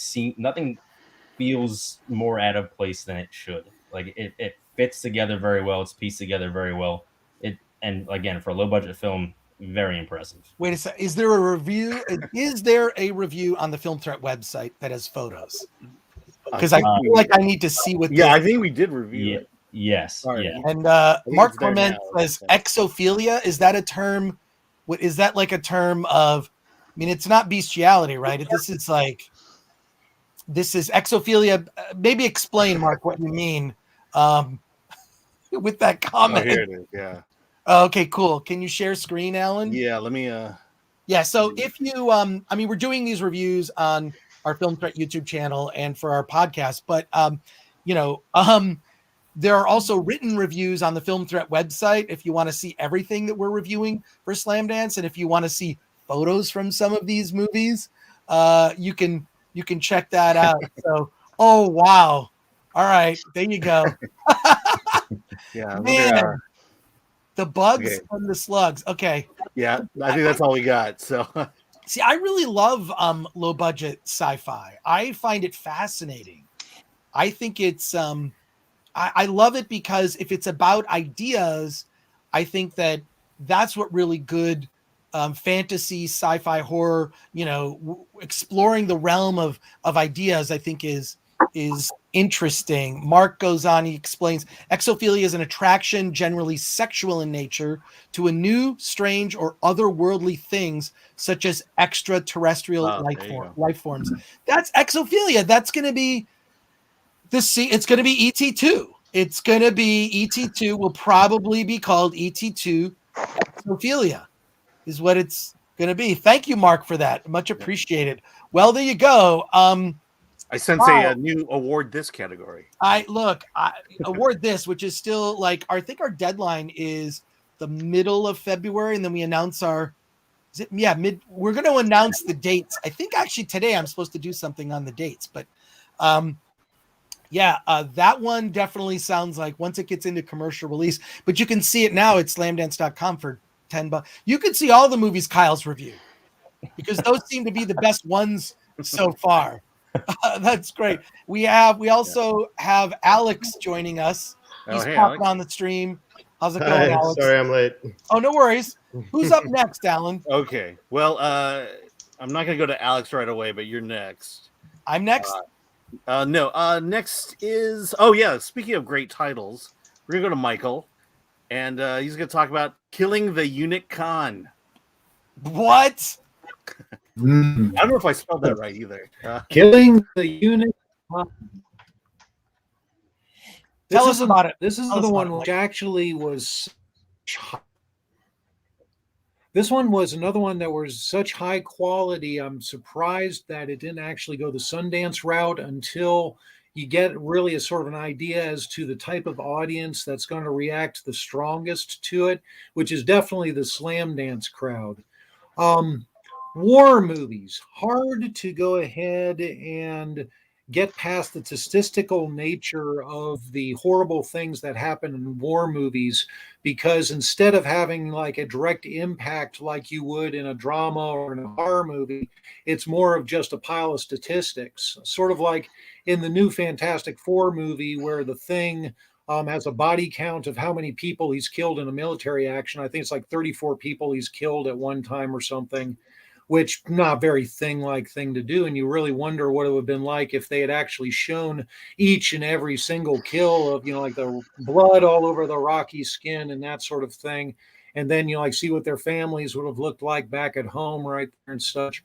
feels more out of place than it should. Like it fits together very well. It's pieced together very well. And again, for a low budget film, very impressive. Wait a sec. Is there a review? Is there a review on the Film Threat website that has photos? Because I feel like I need to see what. Yeah, I think we did review it. Yes. Sorry. Yeah. And Mark Clement says exophilia. Is that a term? What is that like a term of? I mean, it's not bestiality, right? This is exophilia. Maybe explain, Mark, what you mean with that comment. Oh, here it is. Yeah. Okay, cool. Can you share screen, Alan? Yeah. Let me. Yeah. So if you, I mean, we're doing these reviews on our Film Threat YouTube channel and for our podcast, but there are also written reviews on the Film Threat website if you want to see everything that we're reviewing for Slamdance, and if you want to see photos from some of these movies, you can check that out. So, oh wow! All right, there you go. Yeah. Man, the bugs and the slugs. Okay. Yeah, I think that's all we got. So, see, I really love low budget sci-fi. I find it fascinating. I think it's I love it because if it's about ideas, I think that's what really good fantasy, sci-fi, horror, exploring the realm of ideas, I think is interesting. Mark goes on, he explains, exophilia is an attraction, generally sexual in nature, to a new, strange, or otherworldly things, such as extraterrestrial life forms. That's exophilia. That's going to be it's going to be ET2. It's going to be ET2 will probably be called ET2 exophilia is what it's going to be. Thank you, Mark, for that. Much appreciated. Well, there you go. I sense a new award this category. I award this, which is still like, I think our deadline is the middle of February, and then we announce we're going to announce the dates. I think actually today I'm supposed to do something on the dates, but that one definitely sounds like once it gets into commercial release, but you can see it now at slamdance.com for $10. You can see all the movies Kyle's reviewed because those seem to be the best ones so far. That's great. We also have Alex joining us. He's popping on the stream. How's it going, Alex? Sorry, I'm late. Oh, no worries. Who's up next, Alan? Okay. Well, I'm not going to go to Alex right away, but you're next. I'm next? No. Next is, speaking of great titles, we're going to go to Michael, and he's going to talk about Killing the Eunuch Khan. What? I don't know if I spelled that right either. Killing the Eunuch Khan. Tell us about it. This is the one which actually was. This one was another one that was such high quality. I'm surprised that it didn't actually go the Sundance route until you get really a sort of an idea as to the type of audience that's going to react the strongest to it, which is definitely the Slamdance crowd. War movies, hard to go ahead and get past the statistical nature of the horrible things that happen in war movies, because instead of having like a direct impact like you would in a drama or in a horror movie, it's more of just a pile of statistics, sort of like in the new Fantastic Four movie where the Thing has a body count of how many people he's killed in a military action. I think it's like 34 people he's killed at one time or something, which not very Thing-like thing to do. And you really wonder what it would have been like if they had actually shown each and every single kill of, like the blood all over the rocky skin and that sort of thing. And then, see what their families would have looked like back at home right there and such.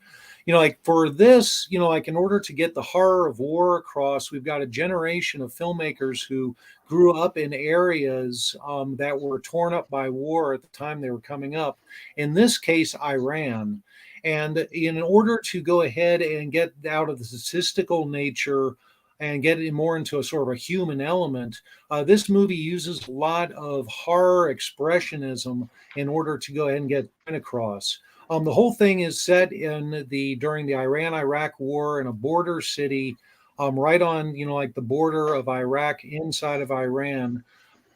For this, in order to get the horror of war across, we've got a generation of filmmakers who grew up in areas that were torn up by war at the time they were coming up. In this case, Iran. And in order to go ahead and get out of the statistical nature and get it more into a sort of a human element, this movie uses a lot of horror expressionism in order to go ahead and get across. The whole thing is set during the Iran-Iraq War in a border city, right on, like the border of Iraq, inside of Iran,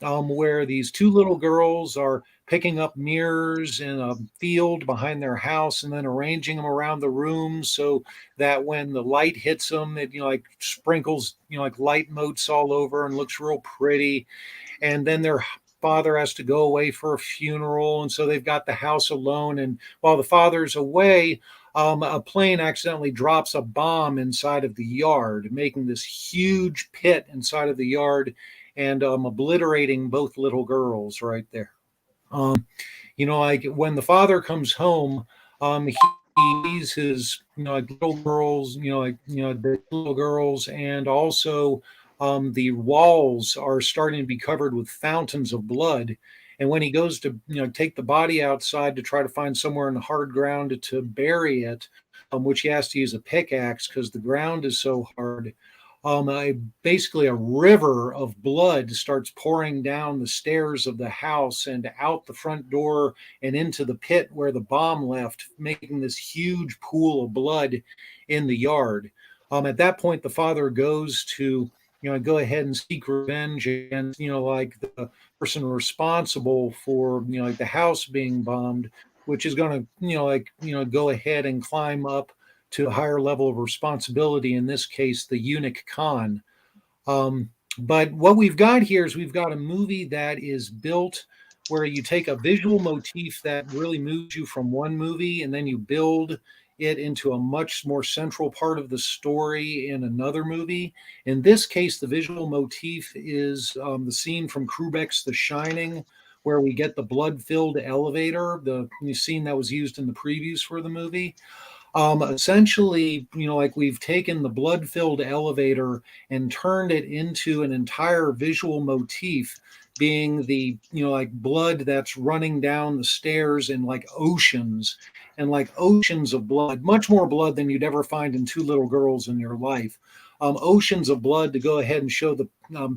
where these two little girls are picking up mirrors in a field behind their house and then arranging them around the room so that when the light hits them, it like sprinkles like light motes all over and looks real pretty. And then their father has to go away for a funeral, and so they've got the house alone. And while the father's away, a plane accidentally drops a bomb inside of the yard, making this huge pit inside of the yard and obliterating both little girls right there. Like when the father comes home, he sees his like little girls, the little girls, and also the walls are starting to be covered with fountains of blood. And when he goes to take the body outside to try to find somewhere in the hard ground to bury it, which he has to use a pickaxe because the ground is so hard. Basically a river of blood starts pouring down the stairs of the house and out the front door and into the pit where the bomb left, making this huge pool of blood in the yard. At that point, the father goes to go ahead and seek revenge against like the person responsible for like the house being bombed, which is going to go ahead and climb up to a higher level of responsibility, in this case, the eunuch Khan. But what we've got here is we've got a movie that is built where you take a visual motif that really moves you from one movie and then you build it into a much more central part of the story in another movie. In this case, the visual motif is the scene from Kubrick's The Shining, where we get the blood-filled elevator, the scene that was used in the previews for the movie. Essentially, like we've taken the blood-filled elevator and turned it into an entire visual motif, being the, like blood that's running down the stairs in like oceans and like oceans of blood, much more blood than you'd ever find in two little girls in your life. Oceans of blood to go ahead and show the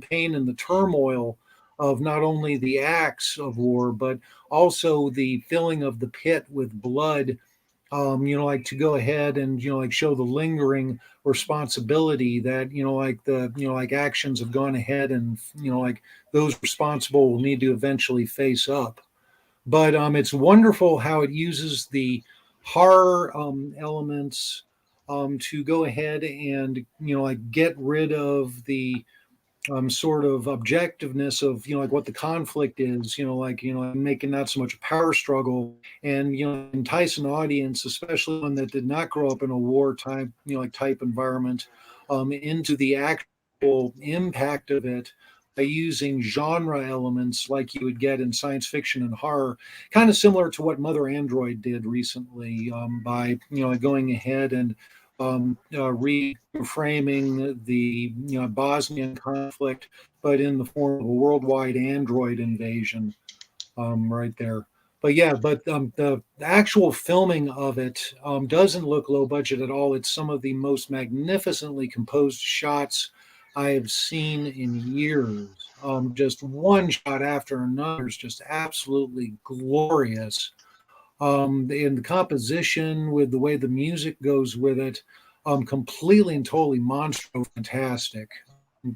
pain and the turmoil of not only the acts of war, but also the filling of the pit with blood. Like to go ahead and, like show the lingering responsibility that, like the, like actions have gone ahead and, like those responsible will need to eventually face up. But it's wonderful how it uses the horror elements to go ahead and, like get rid of the sort of objectiveness of like what the conflict is, making not so much a power struggle and entice an audience, especially one that did not grow up in a war type type environment, into the actual impact of it by using genre elements like you would get in science fiction and horror, kind of similar to what Mother Android did recently, by going ahead and reframing the Bosnian conflict, but in the form of a worldwide android invasion, right there. But yeah, the actual filming of it doesn't look low budget at all. It's some of the most magnificently composed shots I have seen in years. Just one shot after another is just absolutely glorious. And the composition with the way the music goes with it, completely and totally monstro fantastic.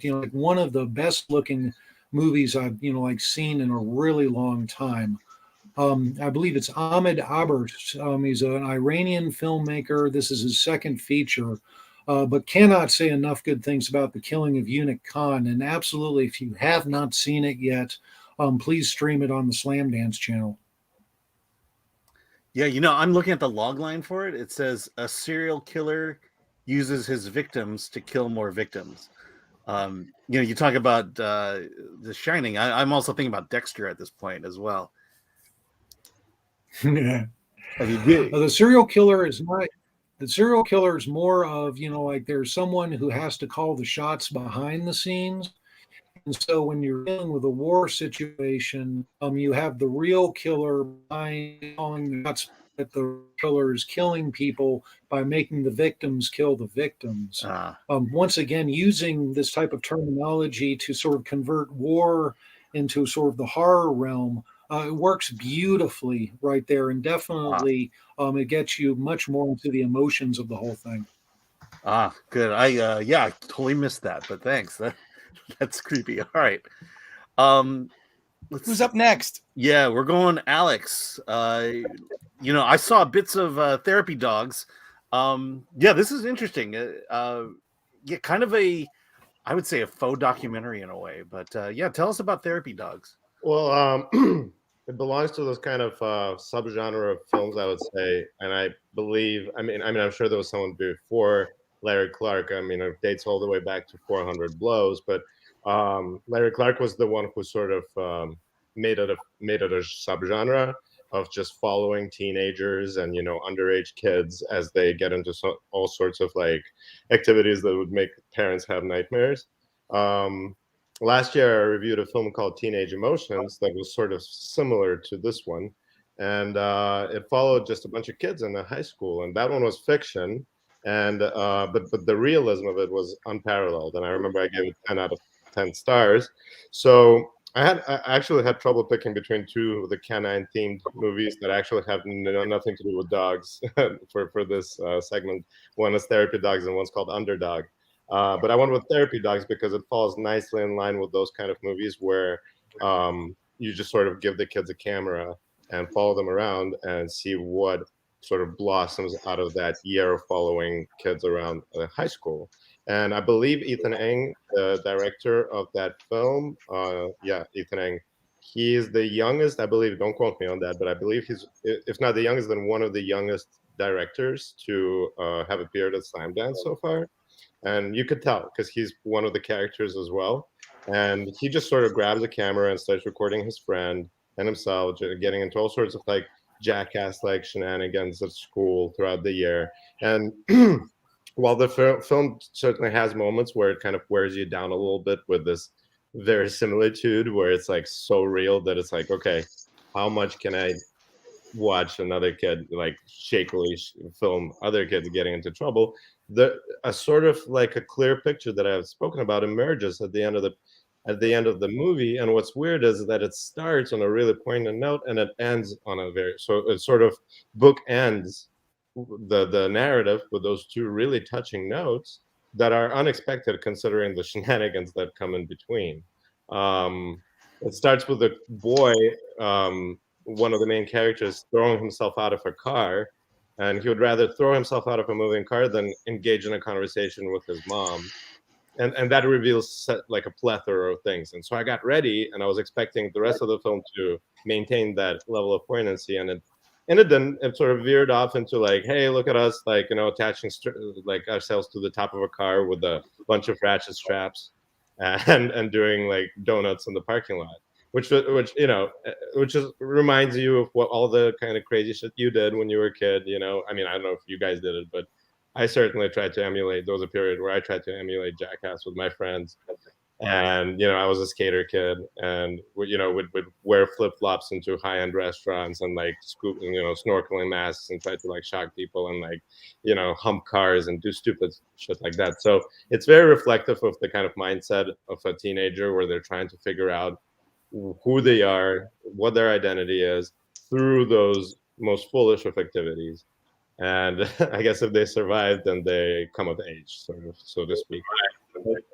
Like one of the best looking movies I've like seen in a really long time. I believe it's Ahmed Abert. He's an Iranian filmmaker. This is his second feature, but cannot say enough good things about The Killing of Eunuch Khan. And absolutely, if you have not seen it yet, please stream it on the Slamdance channel. Yeah, I'm looking at the log line for it. It says a serial killer uses his victims to kill more victims. You talk about The Shining. I'm also thinking about Dexter at this point as well. The serial killer is not. The serial killer is more of like there's someone who has to call the shots behind the scenes. And so when you're dealing with a war situation, you have the real killer calling the shots that the killer is killing people by making the victims kill the victims. Once again, using this type of terminology to sort of convert war into sort of the horror realm, It works beautifully right there, and definitely it gets you much more into the emotions of the whole thing. Good. I totally missed that, but thanks. That's creepy. All right. Who's up next? Yeah, we're going Alex. I saw bits of Therapy Dogs. This is interesting. Kind of I would say a faux documentary in a way, but tell us about Therapy Dogs. Well, it belongs to those kind of subgenre of films, I would say, and I believe. I mean, I'm sure there was someone before Larry Clark. I mean, it dates all the way back to 400 Blows, but Larry Clark was the one who sort of made it a subgenre of just following teenagers and underage kids as they get into all sorts of like activities that would make parents have nightmares. Last year, I reviewed a film called Teenage Emotions that was sort of similar to this one, and it followed just a bunch of kids in a high school, and that one was fiction, and but the realism of it was unparalleled. And I remember I gave it 10 out of 10 stars. So I actually had trouble picking between two of the canine themed movies that actually have nothing to do with dogs for this segment. One is Therapy Dogs and one's called Underdog. But I went with Therapy Dogs because it falls nicely in line with those kind of movies where you just sort of give the kids a camera and follow them around and see what sort of blossoms out of that year of following kids around high school. And I believe Ethan Eng, the director of that film, Ethan Eng, he is the youngest, I believe, don't quote me on that, but I believe he's, if not the youngest, then one of the youngest directors to have appeared at Slamdance so far. And you could tell because he's one of the characters as well. And he just sort of grabs a camera and starts recording his friend and himself, getting into all sorts of like jackass-like shenanigans at school throughout the year. And while the film certainly has moments where it kind of wears you down a little bit with this verisimilitude where it's like so real that it's like, okay, how much can I watch another kid like shakily film other kids getting into trouble? A sort of like a clear picture that I've spoken about emerges at the end of the movie. And what's weird is that it starts on a really poignant note and it ends on it sort of bookends the narrative with those two really touching notes that are unexpected considering the shenanigans that come in between. It starts with a boy, one of the main characters, throwing himself out of a car, and he would rather throw himself out of a moving car than engage in a conversation with his mom. And that reveals like a plethora of things. And so I got ready and I was expecting the rest of the film to maintain that level of poignancy, and it didn't. It sort of veered off into like, hey, look at us, like, attaching like ourselves to the top of a car with a bunch of ratchet straps and doing like donuts in the parking lot, which just reminds you of what all the kind of crazy shit you did when you were a kid. I mean, I don't know if you guys did it, but I certainly tried to emulate. There was a period where I tried to emulate jackass with my friends. And, I was a skater kid and, would wear flip-flops into high-end restaurants and like snorkeling masks and try to like shock people and like, hump cars and do stupid shit like that. So it's very reflective of the kind of mindset of a teenager where they're trying to figure out who they are, what their identity is through those most foolish of activities. And I guess if they survive, then they come of age, sort of, so to speak.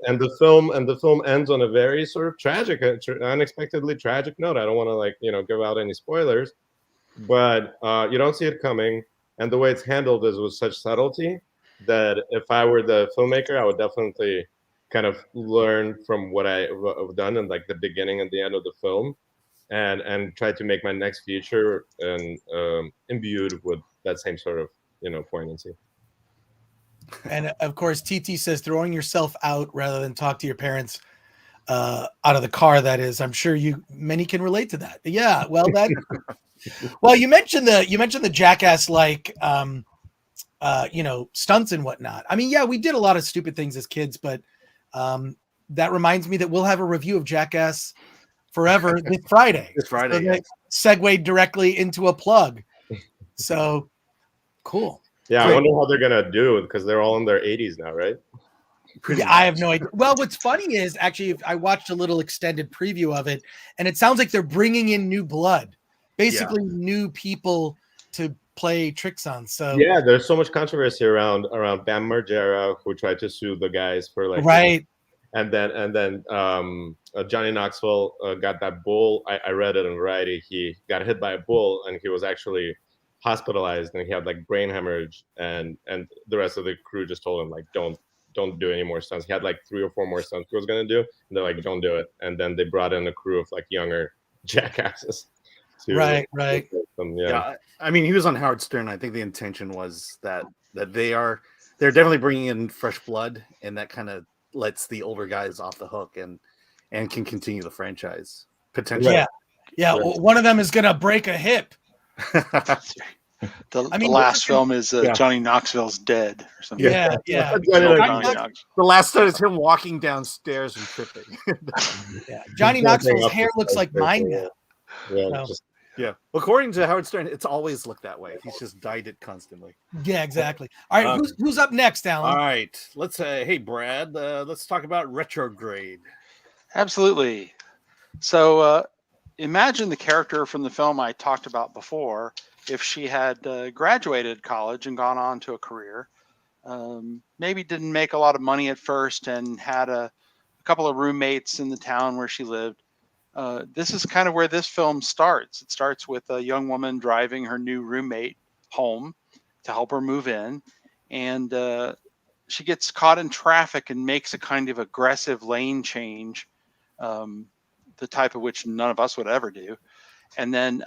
And the film ends on a very sort of tragic, unexpectedly tragic note. I don't want to give out any spoilers, but you don't see it coming. And the way it's handled is with such subtlety that if I were the filmmaker, I would definitely kind of learn from what I've done in like the beginning and the end of the film, and try to make my next feature and imbued with that same sort of poignancy. And of course, TT says throwing yourself out rather than talk to your parents out of the car. That is, I'm sure many can relate to that. Yeah. Well, well, you mentioned the jackass like stunts and whatnot. I mean, yeah, we did a lot of stupid things as kids, but that reminds me that we'll have a review of Jackass Forever this Friday. This Friday, so that segued directly into a plug. So cool. Yeah, Great. I wonder how they're gonna do because they're all in their 80s now, right? Pretty Yeah, I have much. no idea. Well, what's funny is actually I watched a little extended preview of it, and it sounds like they're bringing in new blood, basically new people to play tricks on. So Yeah, there's so much controversy around Bam Margera, who tried to sue the guys for like right, and then Johnny Knoxville got that bull. I read it in Variety. He got hit by a bull and he was actually hospitalized and he had like brain hemorrhage, and the rest of the crew just told him like don't do any more stunts. He had like 3 or 4 more stunts he was gonna do, and they're like don't do it. And then they brought in a crew of like younger jackasses to right. Yeah, I mean, he was on Howard Stern. I think the intention was that they're definitely bringing in fresh blood, and that kind of lets the older guys off the hook and can continue the franchise potentially. Yeah. One of them is gonna break a hip. The last film is Johnny Knoxville's dead or something. Yeah. The last time is him walking downstairs and tripping. Johnny Knoxville's hair looks like mine now. Yeah, According to Howard Stern, it's always looked that way. He's just dyed it constantly. Yeah, exactly. All right, who's up next, Alan? All right, let's hey Brad, let's talk about Retrograde. Absolutely. So imagine the character from the film I talked about before if she had graduated college and gone on to a career. Maybe didn't make a lot of money at first and had a couple of roommates in the town where she lived. This is kind of where this film starts. It starts with a young woman driving her new roommate home to help her move in. And she gets caught in traffic and makes a kind of aggressive lane change, the type of which none of us would ever do. And then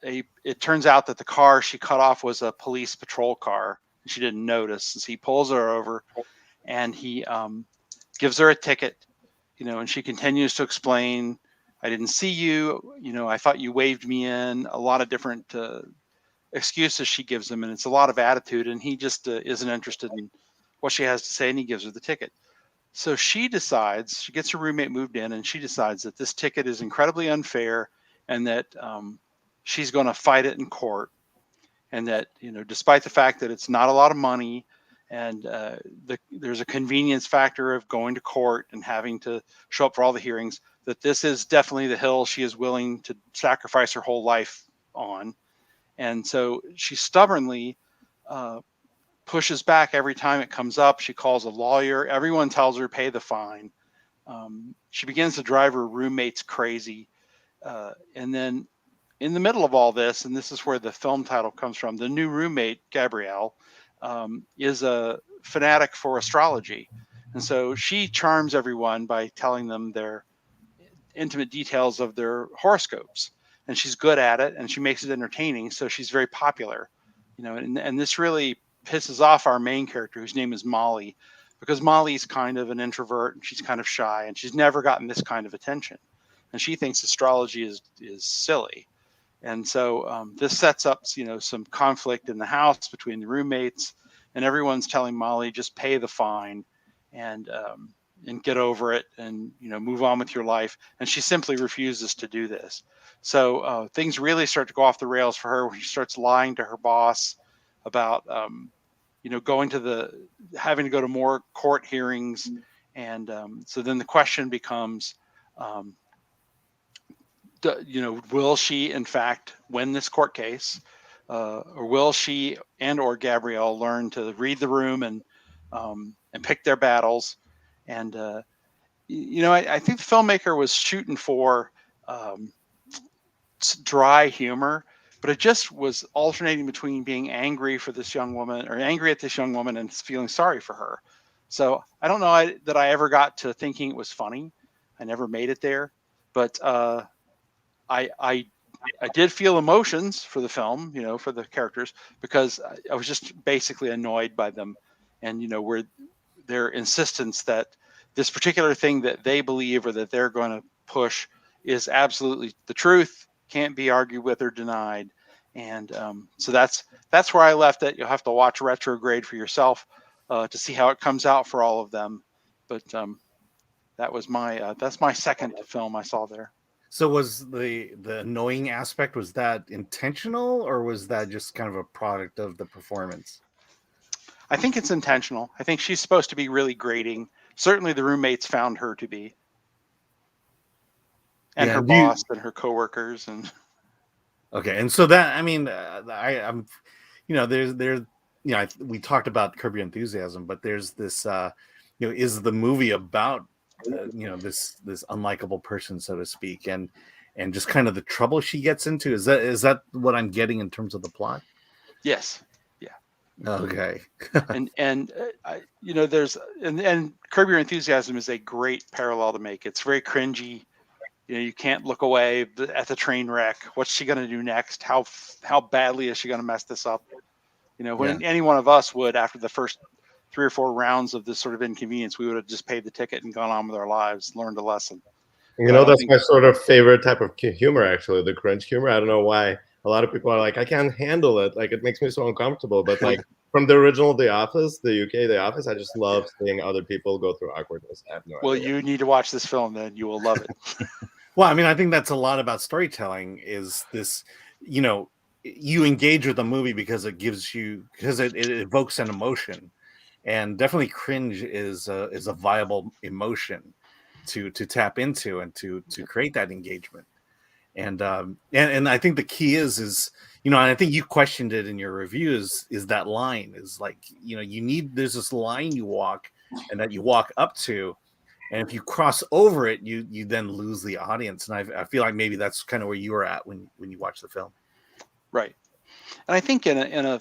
it turns out that the car she cut off was a police patrol car. She didn't notice. So he pulls her over and he gives her a ticket, and she continues to explain, I didn't see you, I thought you waved me in, a lot of different excuses she gives him. And it's a lot of attitude. And he just isn't interested in what she has to say. And he gives her the ticket. So she decides, she gets her roommate moved in and she decides that this ticket is incredibly unfair and that she's going to fight it in court. And that, despite the fact that it's not a lot of money and there's a convenience factor of going to court and having to show up for all the hearings, that this is definitely the hill she is willing to sacrifice her whole life on. And so she stubbornly pushes back every time it comes up. She calls a lawyer. Everyone tells her, pay the fine. She begins to drive her roommates crazy. And then in the middle of all this, and this is where the film title comes from, the new roommate, Gabrielle, is a fanatic for astrology. And so she charms everyone by telling them their intimate details of their horoscopes. And she's good at it and she makes it entertaining. So she's very popular, and this really pisses off our main character, whose name is Molly, because Molly's kind of an introvert and she's kind of shy and she's never gotten this kind of attention. And she thinks astrology is silly. And so this sets up, some conflict in the house between the roommates, and everyone's telling Molly, just pay the fine and get over it and, move on with your life. And she simply refuses to do this. So things really start to go off the rails for her when she starts lying to her boss about, having to go to more court hearings. And so then the question becomes, will she in fact win this court case, or will she or Gabrielle learn to read the room and pick their battles? And I think the filmmaker was shooting for dry humor, but it just was alternating between being angry for this young woman, or angry at this young woman, and feeling sorry for her. So I don't know that I ever got to thinking it was funny. I never made it there, but I did feel emotions for the film, for the characters, because I was just basically annoyed by them, and where their insistence that this particular thing that they believe or that they're going to push is absolutely the truth, can't be argued with or denied. And so that's where I left it. You'll have to watch Retrograde for yourself to see how it comes out for all of them. But that was that's my second film I saw there. So was the annoying aspect, was that intentional, or was that just kind of a product of the performance? I think it's intentional. I think she's supposed to be really grating. certainly the roommates found her to be, and Yeah, her boss and her coworkers. And okay, and so that, I mean, I'm, there's, we talked about Curb Your Enthusiasm, but there's this, is the movie about, this unlikable person, so to speak, and just kind of the trouble she gets into? Is that what I'm getting in terms of the plot? yes, okay. and there's and Curb Your Enthusiasm is a great parallel to make. It's very cringy. You can't look away at the train wreck. What's she going to do next? How badly is she going to mess this up? When any one of us would, after the first 3 or 4 rounds of this sort of inconvenience, we would have just paid the ticket and gone on with our lives, learned a lesson. That's my sort of favorite type of humor, actually, the cringe humor. I don't know why. A lot of people are like, I can't handle it. Like, it makes me so uncomfortable. But like from the original The Office, the UK The Office, I just love seeing other people go through awkwardness. I have no idea. You need to watch this film, then you will love it. Well, I mean, I think that's a lot about storytelling, is this, you engage with a movie because it evokes an emotion, and definitely cringe is a viable emotion to tap into and to create that engagement. And I think the key is and I think you questioned it in your reviews, is that line is like, there's this line you walk, and that you walk up to, and if you cross over it, you then lose the audience. And I feel like maybe that's kind of where you were at when you watch the film. Right. And I think in a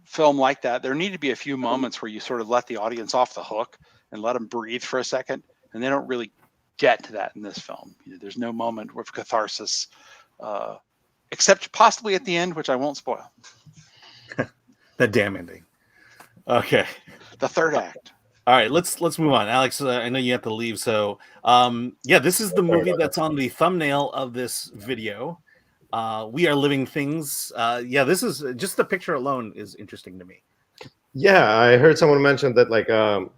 film like that, there need to be a few moments where you sort of let the audience off the hook and let them breathe for a second. And they don't really get to that in this film. There's no moment of catharsis, except possibly at the end, which I won't spoil. The damn ending. Okay. The third act. All right, let's move on. Alex, I know you have to leave. So, this is the movie that's on the thumbnail of this video. We Are Living Things. This is just the picture alone is interesting to me. Yeah, I heard someone mention that, like, I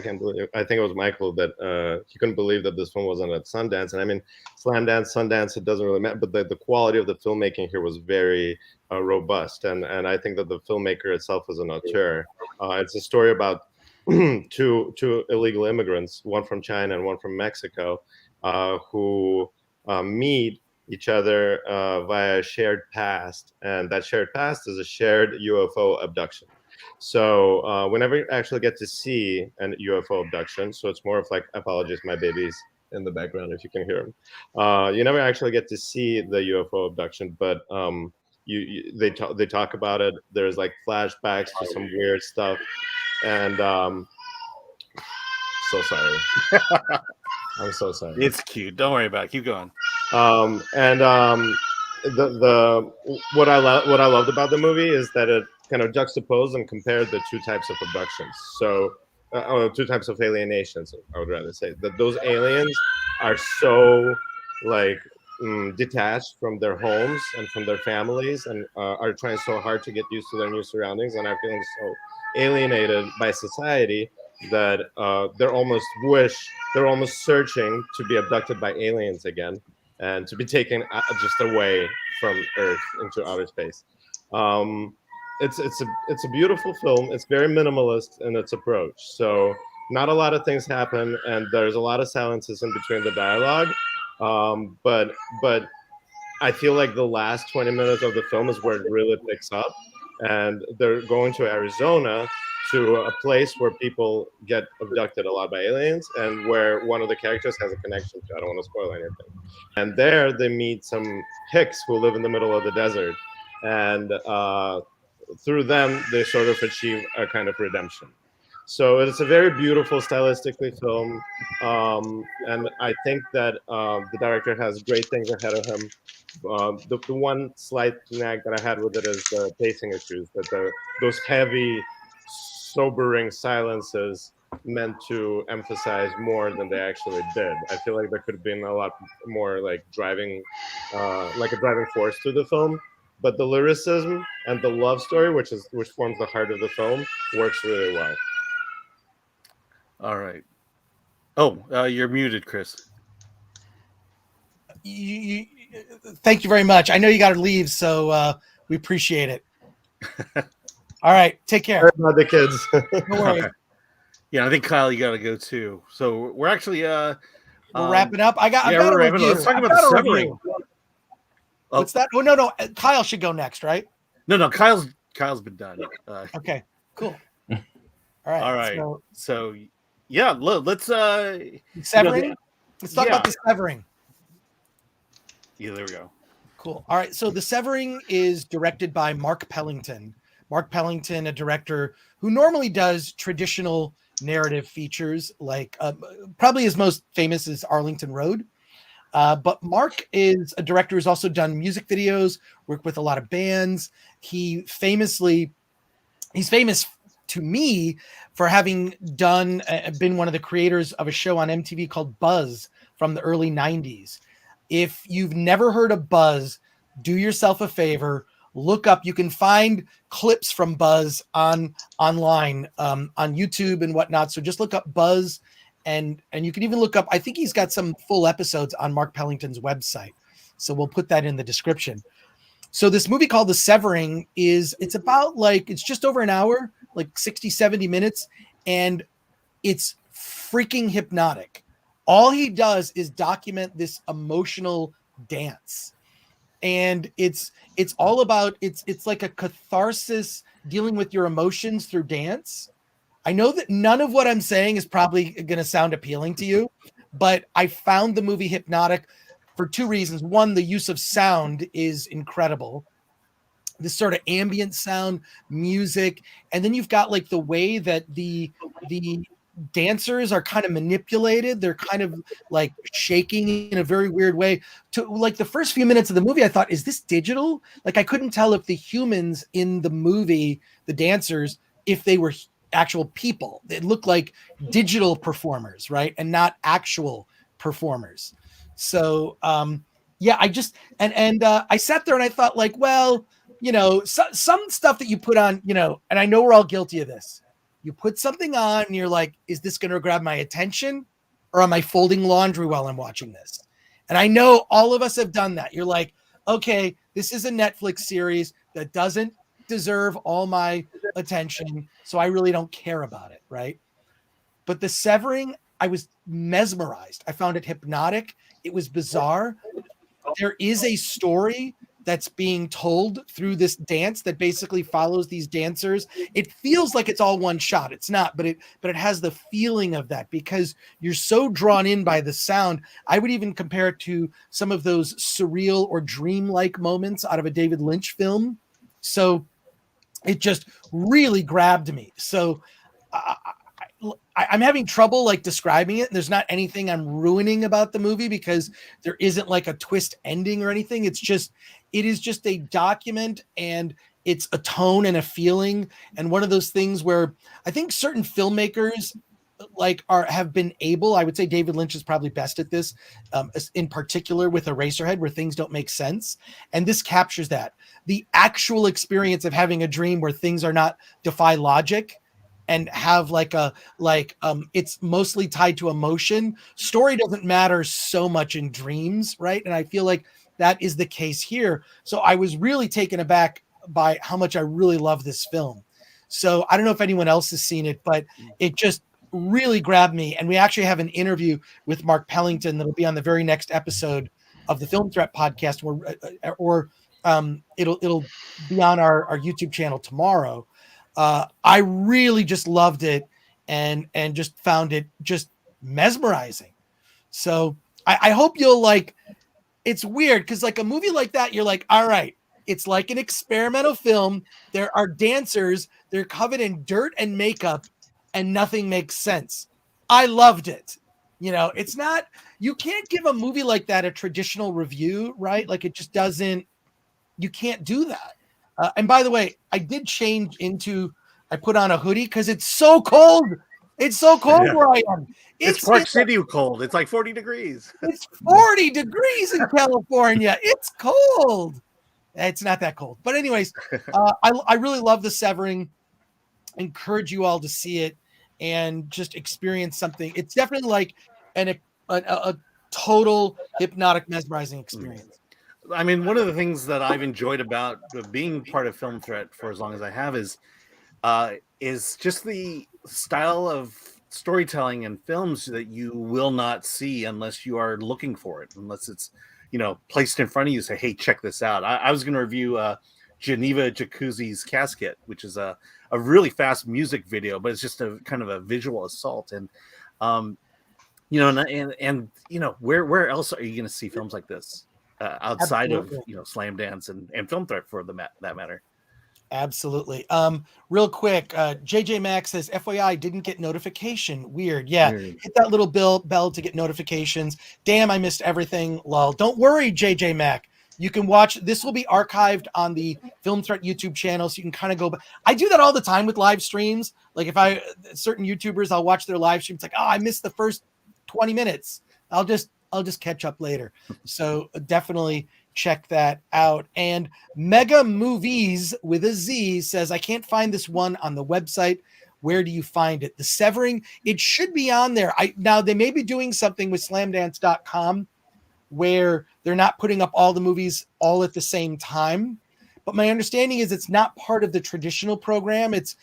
can't believe, I think it was Michael, that he couldn't believe that this film wasn't at Sundance. And I mean, Sundance, it doesn't really matter, but the quality of the filmmaking here was very robust. And I think that the filmmaker itself is an auteur. It's a story about two illegal immigrants, one from China and one from Mexico, who meet each other via a shared past, and that shared past is a shared UFO abduction. So we never actually get to see an UFO abduction, so it's more of like, apologies, my baby's in the background if you can hear him. You never actually get to see the UFO abduction, but they talk about it. There's like flashbacks to some weird stuff, and so sorry. I'm so sorry. It's cute. Don't worry about it. Keep going. What I loved about the movie is that it kind of juxtaposed and compared the two types of abductions. So, two types of alienations, I would rather say. That those aliens are so like detached from their homes and from their families, and are trying so hard to get used to their new surroundings, and are feeling so alienated by society that they're almost searching to be abducted by aliens again, and to be taken just away from Earth into outer space. It's a beautiful film. It's very minimalist in its approach. So not a lot of things happen, and there's a lot of silences in between the dialogue. But I feel like the last 20 minutes of the film is where it really picks up, and they're going to Arizona, to a place where people get abducted a lot by aliens, and where one of the characters has a connection to. I don't want to spoil anything. And there they meet some Hicks who live in the middle of the desert, and through them they sort of achieve a kind of redemption. So it's a very beautiful stylistically film, and I think that the director has great things ahead of him. The one slight snag that I had with it is the pacing issues, that those heavy, sobering silences meant to emphasize more than they actually did. I feel like there could have been a lot more like driving, like a driving force to the film. But the lyricism and the love story, which forms the heart of the film, works really well. All right. Oh, you're muted, Chris. Thank you very much. I know you got to leave, so we appreciate it. All right, take care. Not the kids. Don't worry. Yeah, I think Kyle, you got to go too. So we're actually We're wrapping up. I've got we're a wrapping up. review. Let's talk I've about got the a severing. review. What's that? Oh no, Kyle should go next, right? No, Kyle's been done. Okay, cool. All right. All right. So yeah, let's severing. Let's talk about the severing. Yeah, there we go. Cool. All right. So The Severing is directed by Mark Pellington. Mark Pellington, a director who normally does traditional narrative features, like probably his most famous is Arlington Road. But Mark is a director who's also done music videos, worked with a lot of bands. He's famous to me for having been one of the creators of a show on MTV called Buzz from the early 90s. If you've never heard of Buzz, do yourself a favor, look up. You can find clips from Buzz online on YouTube and whatnot. So just look up Buzz, and you can even look up, I think he's got some full episodes on Mark Pellington's website. So we'll put that in the description. So this movie called The Severing it's about it's just over an hour, like 60, 70 minutes, and it's freaking hypnotic. All he does is document this emotional dance. And it's all about, it's like a catharsis dealing with your emotions through dance. I know that none of what I'm saying is probably going to sound appealing to you, but I found the movie hypnotic for two reasons. One, the use of sound is incredible. This sort of ambient sound, music, and then you've got like the way that the dancers are kind of manipulated. They're kind of like shaking in a very weird way. To like the first few minutes of the movie, I thought, is this digital? Like I couldn't tell if the humans in the movie, the dancers, if they were actual people. It looked like digital performers, right? And not actual performers. So yeah, I just I sat there and I thought like, well, some stuff that you put on, and I know we're all guilty of this. You put something on and you're like, is this going to grab my attention, or am I folding laundry while I'm watching this? And I know all of us have done that. You're like, okay, this is a Netflix series that doesn't deserve all my attention, so I really don't care about it, right? But The Severing, I was mesmerized. I found it hypnotic. It was bizarre. There is a story that's being told through this dance that basically follows these dancers. It feels like it's all one shot. It's not, but it has the feeling of that because you're so drawn in by the sound. I would even compare it to some of those surreal or dreamlike moments out of a David Lynch film. So it just really grabbed me. So I'm having trouble like describing it. There's not anything I'm ruining about the movie because there isn't like a twist ending or anything. It is just a document, and it's a tone and a feeling. And one of those things where I think certain filmmakers have been able, I would say David Lynch is probably best at this, in particular with Eraserhead, where things don't make sense. And this captures that. The actual experience of having a dream where things are not defy logic and have it's mostly tied to emotion. Story doesn't matter so much in dreams, right? And I feel like that is the case here. So I was really taken aback by how much I really love this film. So I don't know if anyone else has seen it, but it just really grabbed me. And we actually have an interview with Mark Pellington that'll be on the very next episode of the Film Threat podcast, or it'll be on our YouTube channel tomorrow. I really just loved it and just found it just mesmerizing. So I hope you'll like. It's weird because like a movie like that, you're like, all right, it's like an experimental film. There are dancers, they're covered in dirt and makeup, and nothing makes sense. I loved it. It's not, you can't give a movie like that a traditional review, right? Like it just doesn't, you can't do that. And by the way, I did change I put on a hoodie because it's so cold. It's so cold where I am. It's Park City cold. It's like 40 degrees. It's 40 degrees in California. It's cold. It's not that cold. But anyways, I really love The Severing. Encourage you all to see it and just experience something. It's definitely like a total hypnotic, mesmerizing experience. I mean, one of the things that I've enjoyed about being part of Film Threat for as long as I have is just the style of storytelling in films that you will not see unless you are looking for it, unless it's, placed in front of you. Say, hey, check this out. I was going to review Geneva Jacuzzi's Casket, which is a really fast music video, but it's just a kind of a visual assault. And where else are you going to see films like this outside Absolutely. of Slamdance and Film Threat for that matter? Absolutely. Real quick, JJ Max says, FYI, didn't get notification. Weird. Yeah. Weird. Hit that little bell to get notifications. Damn, I missed everything. Lol. Don't worry, JJ Mac. You can watch. This will be archived on the Film Threat YouTube channel, so you can kind of go. I do that all the time with live streams. Like if certain YouTubers, I'll watch their live streams. Like, oh, I missed the first 20 minutes. I'll just catch up later. So definitely check that out. And Mega Movies with a Z says, I can't find this one on the website. Where do you find it? The Severing, it should be on there. Now they may be doing something with slamdance.com where they're not putting up all the movies all at the same time. But my understanding is it's not part of the traditional program. It's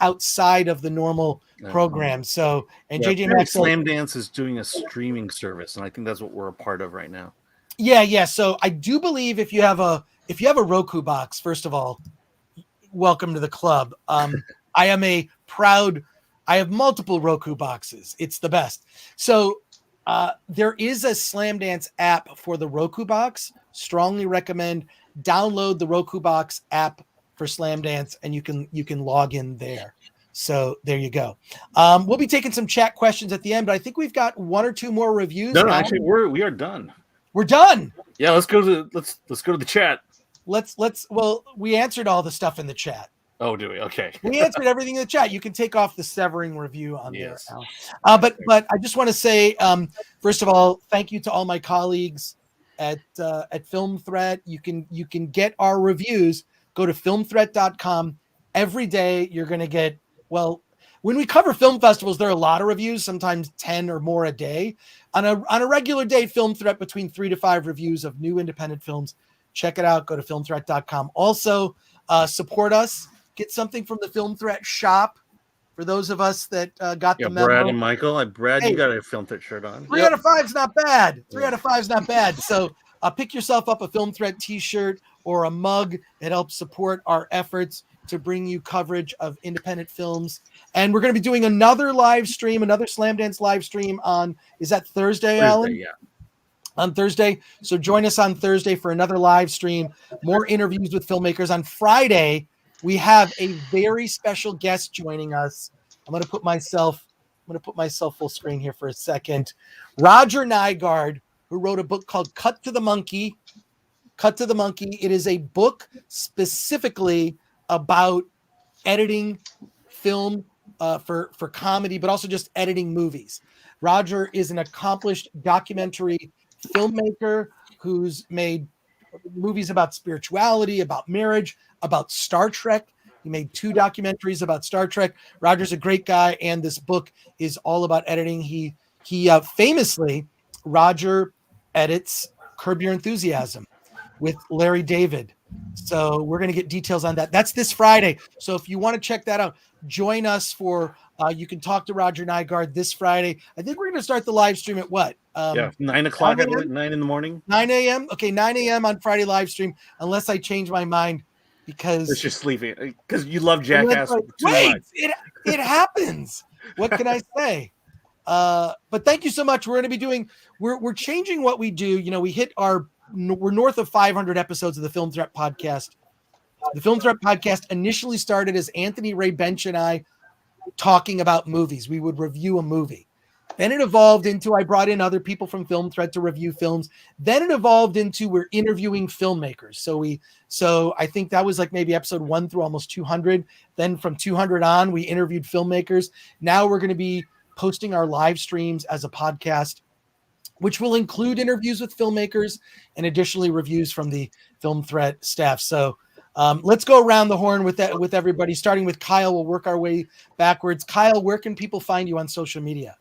outside of the normal program. So, and JJ Max, Slamdance is doing a streaming service, and I think that's what we're a part of right now. Yeah. So I do believe if you have a Roku box, first of all, welcome to the club. I have multiple Roku boxes. It's the best. So there is a Slamdance app for the Roku box. Strongly recommend download the Roku box app for Slamdance, and you can log in there. So there you go. We'll be taking some chat questions at the end, but I think we've got one or two more reviews. No, actually, we are done. We're done. Yeah, let's go to the chat. Well, we answered all the stuff in the chat. Oh, do we? Okay. We answered everything in the chat. You can take off the Severing review on there now. But I just want to say, first of all, thank you to all my colleagues at Film Threat. You can get our reviews. Go to filmthreat.com. Every day you're going to get, when we cover film festivals, there are a lot of reviews, sometimes 10 or more a day. On a regular day, Film Threat, between 3 to 5 reviews of new independent films. Check it out. Go to filmthreat.com. Also, support us. Get something from the Film Threat shop for those of us that got the memo. Brad and Michael. Brad, you got a Film Threat shirt on. 3 out of 5 is not bad. 3 out of 5 is not bad. So pick yourself up a Film Threat t-shirt or a mug. It helps support our efforts to bring you coverage of independent films. And we're going to be doing another live stream, another Slamdance live stream on, is that Thursday, Alan? Yeah. On Thursday. So join us on Thursday for another live stream, more interviews with filmmakers. On Friday, we have a very special guest joining us. I'm going to put myself full screen here for a second. Roger Nygaard, who wrote a book called Cut to the Monkey. Cut to the Monkey. It is a book specifically about editing film for comedy, but also just editing movies. Roger is an accomplished documentary filmmaker who's made movies about spirituality, about marriage, about Star Trek. He made 2 documentaries about Star Trek. Roger's a great guy, and this book is all about editing. He famously, Roger edits Curb Your Enthusiasm with Larry David. So we're going to get details on that. That's this Friday. So if you want to check that out, join us for, you can talk to Roger Nygaard this Friday. I think we're going to start the live stream at what? 9 o'clock, 9 in the morning. 9 a.m. Okay, 9 a.m. on Friday live stream, unless I change my mind because it's just sleeping because you love Jackass. Wait, it happens. What can I say? But thank you so much. We're going to be doing. We're changing what we do. We're north of 500 episodes of the Film Threat podcast. The Film Threat podcast initially started as Anthony Ray Bench and I talking about movies. We would review a movie. Then it evolved into I brought in other people from Film Threat to review films. Then it evolved into we're interviewing filmmakers. So I think that was like maybe episode 1 through almost 200. Then from 200 on, we interviewed filmmakers. Now we're going to be posting our live streams as a podcast, which will include interviews with filmmakers and additionally reviews from the Film Threat staff. So let's go around the horn with everybody, starting with Kyle. We'll work our way backwards. Kyle, where can people find you on social media?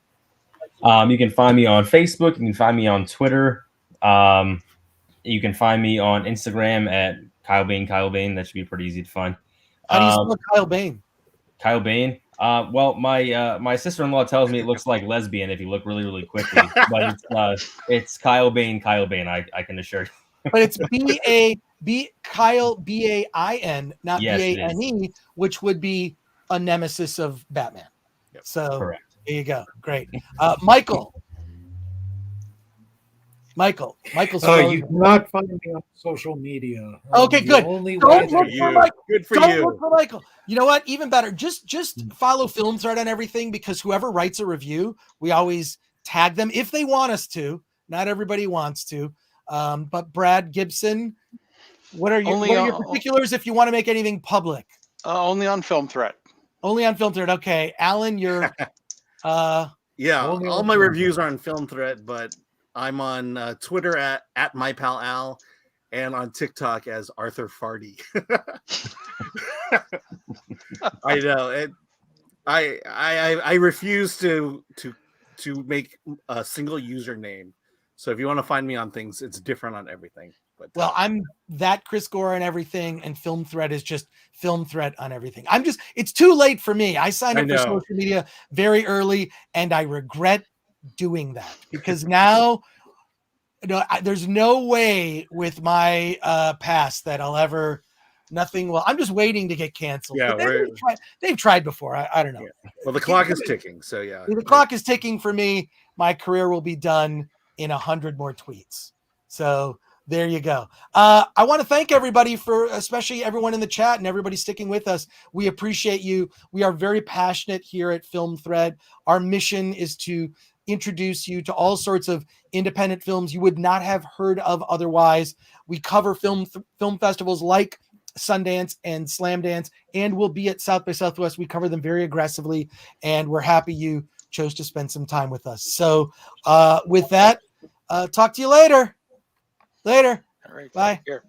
You can find me on Facebook. You can find me on Twitter. You can find me on Instagram at Kyle Bain. That should be pretty easy to find. How do you spell Kyle Bain? Kyle Bain. Well, my sister-in-law tells me it looks like lesbian if you look really, really quickly, but it's Kyle Bain. Kyle Bain, I can assure you. But it's Kyle Bain, not Yes, it is. Bane, which would be a nemesis of Batman. Yep. So Correct. there you go. Great. Michael's You cannot find me on social media. Okay, The good. only Don't way look that- for Michael. Good for Don't you. look for Michael. You know what? Even better. Just follow Film Thread on everything, because whoever writes a review, we always tag them if they want us to. Not everybody wants to. But Brad Gibson, what are your particulars if you want to make anything public? Only on Film Threat. Only on Film Thread. Okay, Alan, you're Yeah, Only all on my Film reviews are on Film Threat, but I'm on Twitter at mypal and on TikTok as Arthur Farty. I know. I refuse to make a single username. So if you want to find me on things, it's different on everything. But well, I'm that Chris Gore on everything, and Film Thread is just Film Thread on everything. It's too late for me. I signed up for social media very early, and I regret doing that, because now there's no way with my past that I'll ever nothing. Well, I'm just waiting to get canceled. Yeah, but they've tried before. I don't know. Yeah. Well, the clock is ticking, so yeah. The clock is ticking for me. My career will be done in 100 more tweets. So there you go. I want to thank everybody especially everyone in the chat and everybody sticking with us. We appreciate you. We are very passionate here at Film Thread. Our mission is to introduce you to all sorts of independent films you would not have heard of otherwise. We cover film festivals like Sundance and Slamdance, and we'll be at South by Southwest. We cover them very aggressively, and we're happy you chose to spend some time with us. So with that, talk to you later. All right. Bye. Bye. Here.